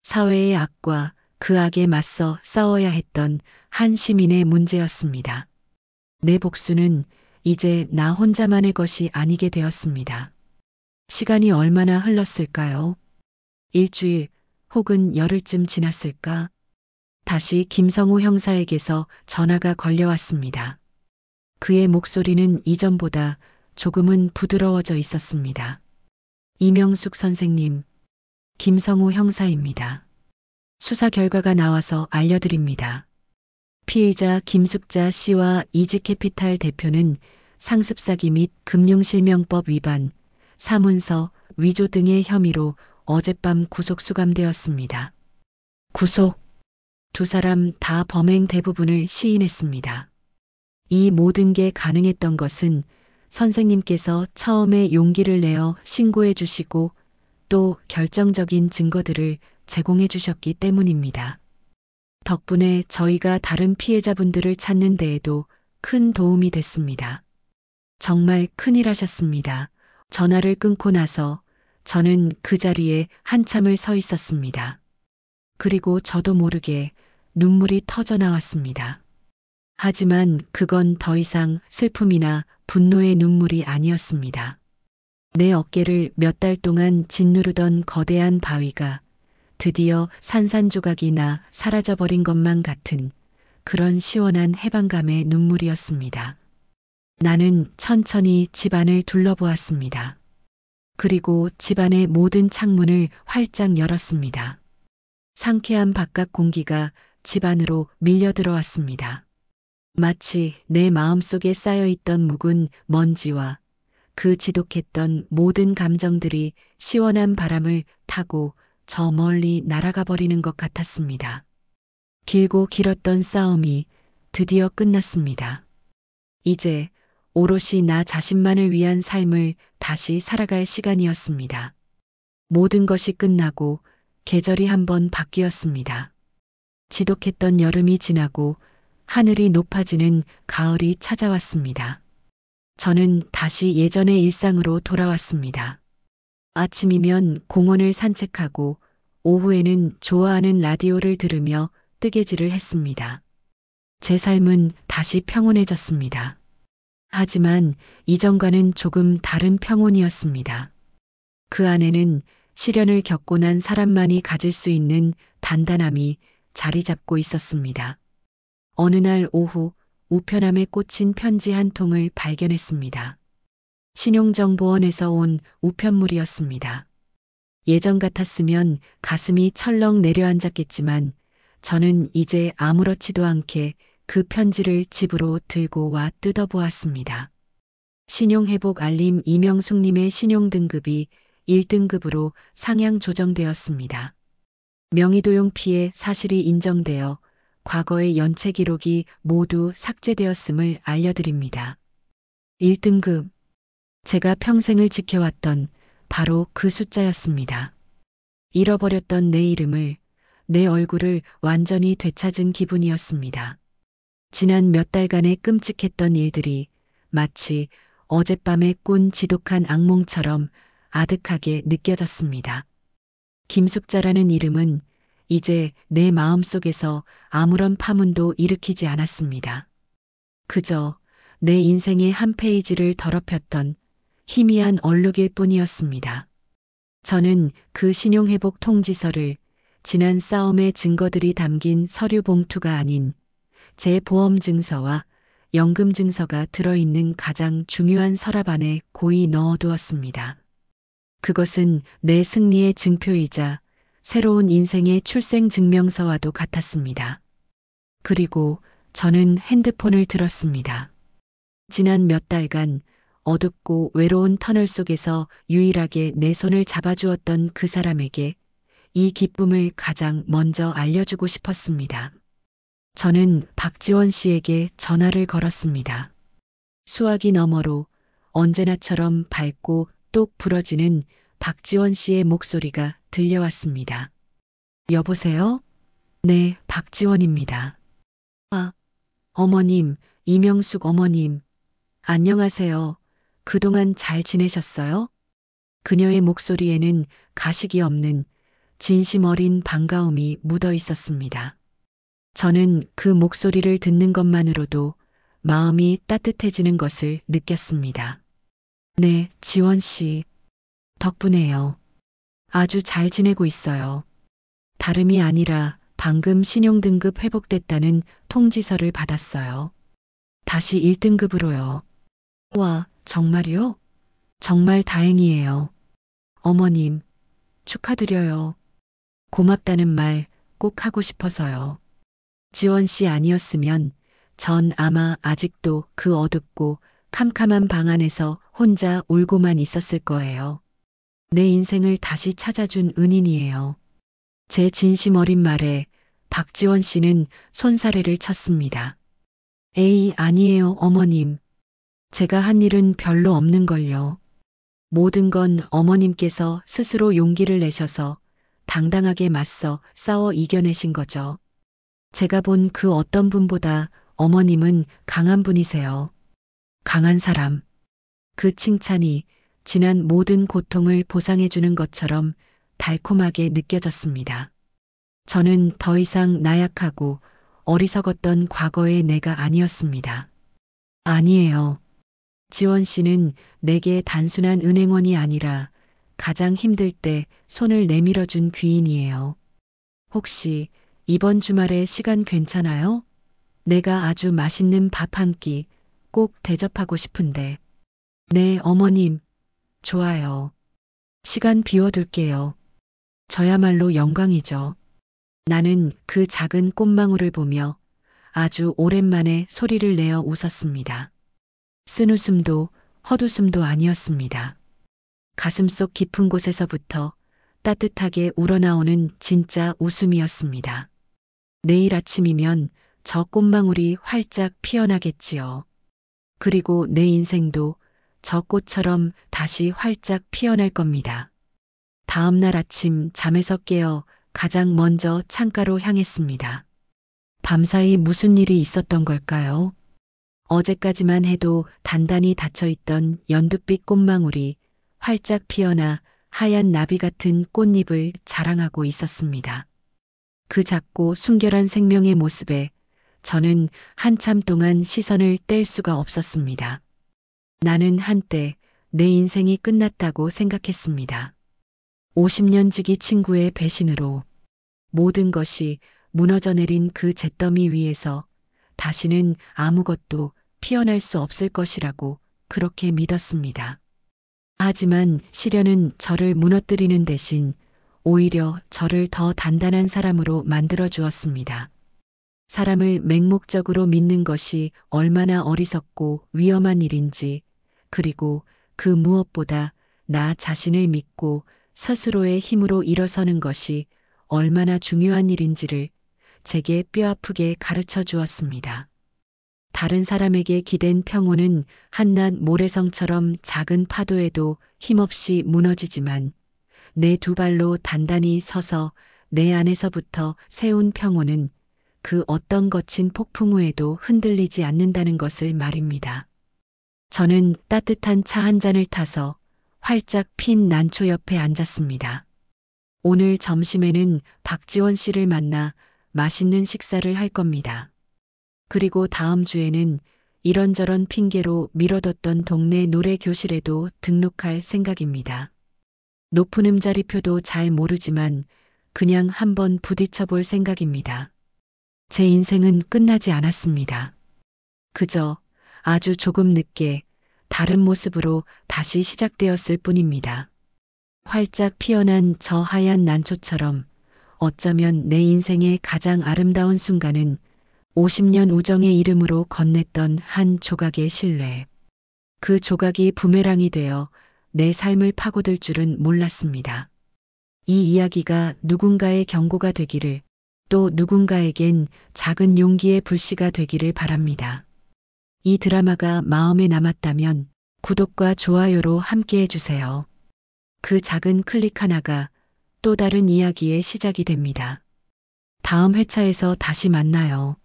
사회의 악과 그 악에 맞서 싸워야 했던 한 시민의 문제였습니다. 내 복수는 이제 나 혼자만의 것이 아니게 되었습니다. 시간이 얼마나 흘렀을까요? 일주일 혹은 열흘쯤 지났을까? 다시 김성우 형사에게서 전화가 걸려왔습니다. 그의 목소리는 이전보다 조금은 부드러워져 있었습니다. 이명숙 선생님, 김성우 형사입니다. 수사 결과가 나와서 알려드립니다. 피의자 김숙자 씨와 이지캐피탈 대표는 상습사기 및 금융실명법 위반, 사문서 위조 등의 혐의로 어젯밤 구속 수감되었습니다. 구속. 두 사람 다 범행 대부분을 시인했습니다. 이 모든 게 가능했던 것은 선생님께서 처음에 용기를 내어 신고해 주시고 또 결정적인 증거들을 제공해 주셨기 때문입니다. 덕분에 저희가 다른 피해자분들을 찾는 데에도 큰 도움이 됐습니다. 정말 큰일 하셨습니다. 전화를 끊고 나서 저는 그 자리에 한참을 서 있었습니다. 그리고 저도 모르게 눈물이 터져 나왔습니다. 하지만 그건 더 이상 슬픔이나 분노의 눈물이 아니었습니다. 내 어깨를 몇 달 동안 짓누르던 거대한 바위가 드디어 산산조각이 나 사라져버린 것만 같은 그런 시원한 해방감의 눈물이었습니다. 나는 천천히 집안을 둘러보았습니다. 그리고 집안의 모든 창문을 활짝 열었습니다. 상쾌한 바깥 공기가 집 안으로 밀려 들어왔습니다. 마치 내 마음속에 쌓여있던 묵은 먼지와 그 지독했던 모든 감정들이 시원한 바람을 타고 저 멀리 날아가 버리는 것 같았습니다. 길고 길었던 싸움이 드디어 끝났습니다. 이제 오롯이 나 자신만을 위한 삶을 다시 살아갈 시간이었습니다. 모든 것이 끝나고 계절이 한번 바뀌었습니다. 지독했던 여름이 지나고 하늘이 높아지는 가을이 찾아왔습니다. 저는 다시 예전의 일상으로 돌아왔습니다. 아침이면 공원을 산책하고 오후에는 좋아하는 라디오를 들으며 뜨개질을 했습니다. 제 삶은 다시 평온해졌습니다. 하지만 이전과는 조금 다른 평온이었습니다. 그 안에는 시련을 겪고 난 사람만이 가질 수 있는 단단함이 자리 잡고 있었습니다. 어느 날 오후 우편함에 꽂힌 편지 한 통을 발견했습니다. 신용정보원에서 온 우편물이었습니다. 예전 같았으면 가슴이 철렁 내려앉았겠지만 저는 이제 아무렇지도 않게 그 편지를 집으로 들고 와 뜯어보았습니다. 신용회복 알림 이명숙님의 신용등급이 1등급으로 상향 조정되었습니다. 명의도용 피해 사실이 인정되어 과거의 연체 기록이 모두 삭제되었음을 알려드립니다. 1등급. 제가 평생을 지켜왔던 바로 그 숫자였습니다. 잃어버렸던 내 이름을, 내 얼굴을 완전히 되찾은 기분이었습니다. 지난 몇 달간의 끔찍했던 일들이 마치 어젯밤에 꾼 지독한 악몽처럼 아득하게 느껴졌습니다. 김숙자라는 이름은 이제 내 마음속에서 아무런 파문도 일으키지 않았습니다. 그저 내 인생의 한 페이지를 더럽혔던 희미한 얼룩일 뿐이었습니다. 저는 그 신용회복 통지서를 지난 싸움의 증거들이 담긴 서류 봉투가 아닌 제 보험 증서와 연금 증서가 들어있는 가장 중요한 서랍 안에 고이 넣어두었습니다. 그것은 내 승리의 증표이자 새로운 인생의 출생 증명서와도 같았습니다. 그리고 저는 핸드폰을 들었습니다. 지난 몇 달간 어둡고 외로운 터널 속에서 유일하게 내 손을 잡아주었던 그 사람에게 이 기쁨을 가장 먼저 알려주고 싶었습니다. 저는 박지원 씨에게 전화를 걸었습니다. 수화기 너머로 언제나처럼 밝고 똑 부러지는 박지원 씨의 목소리가 들려왔습니다. 여보세요? 네, 박지원입니다. 아, 어머님, 이명숙 어머님. 안녕하세요. 그동안 잘 지내셨어요? 그녀의 목소리에는 가식이 없는 진심 어린 반가움이 묻어 있었습니다. 저는 그 목소리를 듣는 것만으로도 마음이 따뜻해지는 것을 느꼈습니다. 네, 지원 씨. 덕분에요. 아주 잘 지내고 있어요. 다름이 아니라 방금 신용등급 회복됐다는 통지서를 받았어요. 다시 1등급으로요. 와, 정말요? 정말 다행이에요. 어머님, 축하드려요. 고맙다는 말 꼭 하고 싶어서요. 지원 씨 아니었으면 전 아마 아직도 그 어둡고 캄캄한 방 안에서 혼자 울고만 있었을 거예요. 내 인생을 다시 찾아준 은인이에요. 제 진심 어린 말에 박지원 씨는 손사래를 쳤습니다. 에이, 아니에요, 어머님. 제가 한 일은 별로 없는걸요. 모든 건 어머님께서 스스로 용기를 내셔서 당당하게 맞서 싸워 이겨내신 거죠. 제가 본 그 어떤 분보다 어머님은 강한 분이세요. 강한 사람. 그 칭찬이 지난 모든 고통을 보상해주는 것처럼 달콤하게 느껴졌습니다. 저는 더 이상 나약하고 어리석었던 과거의 내가 아니었습니다. 아니에요. 지원 씨는 내게 단순한 은행원이 아니라 가장 힘들 때 손을 내밀어준 귀인이에요. 혹시 이번 주말에 시간 괜찮아요? 내가 아주 맛있는 밥 한 끼 꼭 대접하고 싶은데. 네, 어머님. 좋아요. 시간 비워둘게요. 저야말로 영광이죠. 나는 그 작은 꽃망울을 보며 아주 오랜만에 소리를 내어 웃었습니다. 쓴웃음도 헛웃음도 아니었습니다. 가슴속 깊은 곳에서부터 따뜻하게 우러나오는 진짜 웃음이었습니다. 내일 아침이면 저 꽃망울이 활짝 피어나겠지요. 그리고 내 인생도 저 꽃처럼 다시 활짝 피어날 겁니다. 다음 날 아침 잠에서 깨어 가장 먼저 창가로 향했습니다. 밤사이 무슨 일이 있었던 걸까요? 어제까지만 해도 단단히 닫혀있던 연두빛 꽃망울이 활짝 피어나 하얀 나비 같은 꽃잎을 자랑하고 있었습니다. 그 작고 순결한 생명의 모습에 저는 한참 동안 시선을 뗄 수가 없었습니다. 나는 한때 내 인생이 끝났다고 생각했습니다. 50년 지기 친구의 배신으로 모든 것이 무너져 내린 그 잿더미 위에서 다시는 아무것도 피어날 수 없을 것이라고 그렇게 믿었습니다. 하지만 시련은 저를 무너뜨리는 대신 오히려 저를 더 단단한 사람으로 만들어 주었습니다. 사람을 맹목적으로 믿는 것이 얼마나 어리석고 위험한 일인지, 그리고 그 무엇보다 나 자신을 믿고 스스로의 힘으로 일어서는 것이 얼마나 중요한 일인지를 제게 뼈아프게 가르쳐 주었습니다. 다른 사람에게 기댄 평온은 한낱 모래성처럼 작은 파도에도 힘없이 무너지지만 내 두 발로 단단히 서서 내 안에서부터 세운 평온은 그 어떤 거친 폭풍 후에도 흔들리지 않는다는 것을 말입니다. 저는 따뜻한 차 한 잔을 타서 활짝 핀 난초 옆에 앉았습니다. 오늘 점심에는 박지원 씨를 만나 맛있는 식사를 할 겁니다. 그리고 다음 주에는 이런저런 핑계로 미뤄뒀던 동네 노래 교실에도 등록할 생각입니다. 높은 음자리표도 잘 모르지만 그냥 한번 부딪혀 볼 생각입니다. 제 인생은 끝나지 않았습니다. 그저 아주 조금 늦게 다른 모습으로 다시 시작되었을 뿐입니다. 활짝 피어난 저 하얀 난초처럼 어쩌면 내 인생의 가장 아름다운 순간은 50년 우정의 이름으로 건넸던 한 조각의 신뢰. 그 조각이 부메랑이 되어 내 삶을 파고들 줄은 몰랐습니다. 이 이야기가 누군가의 경고가 되기를, 또 누군가에겐 작은 용기의 불씨가 되기를 바랍니다. 이 드라마가 마음에 남았다면 구독과 좋아요로 함께 해주세요. 그 작은 클릭 하나가 또 다른 이야기의 시작이 됩니다. 다음 회차에서 다시 만나요.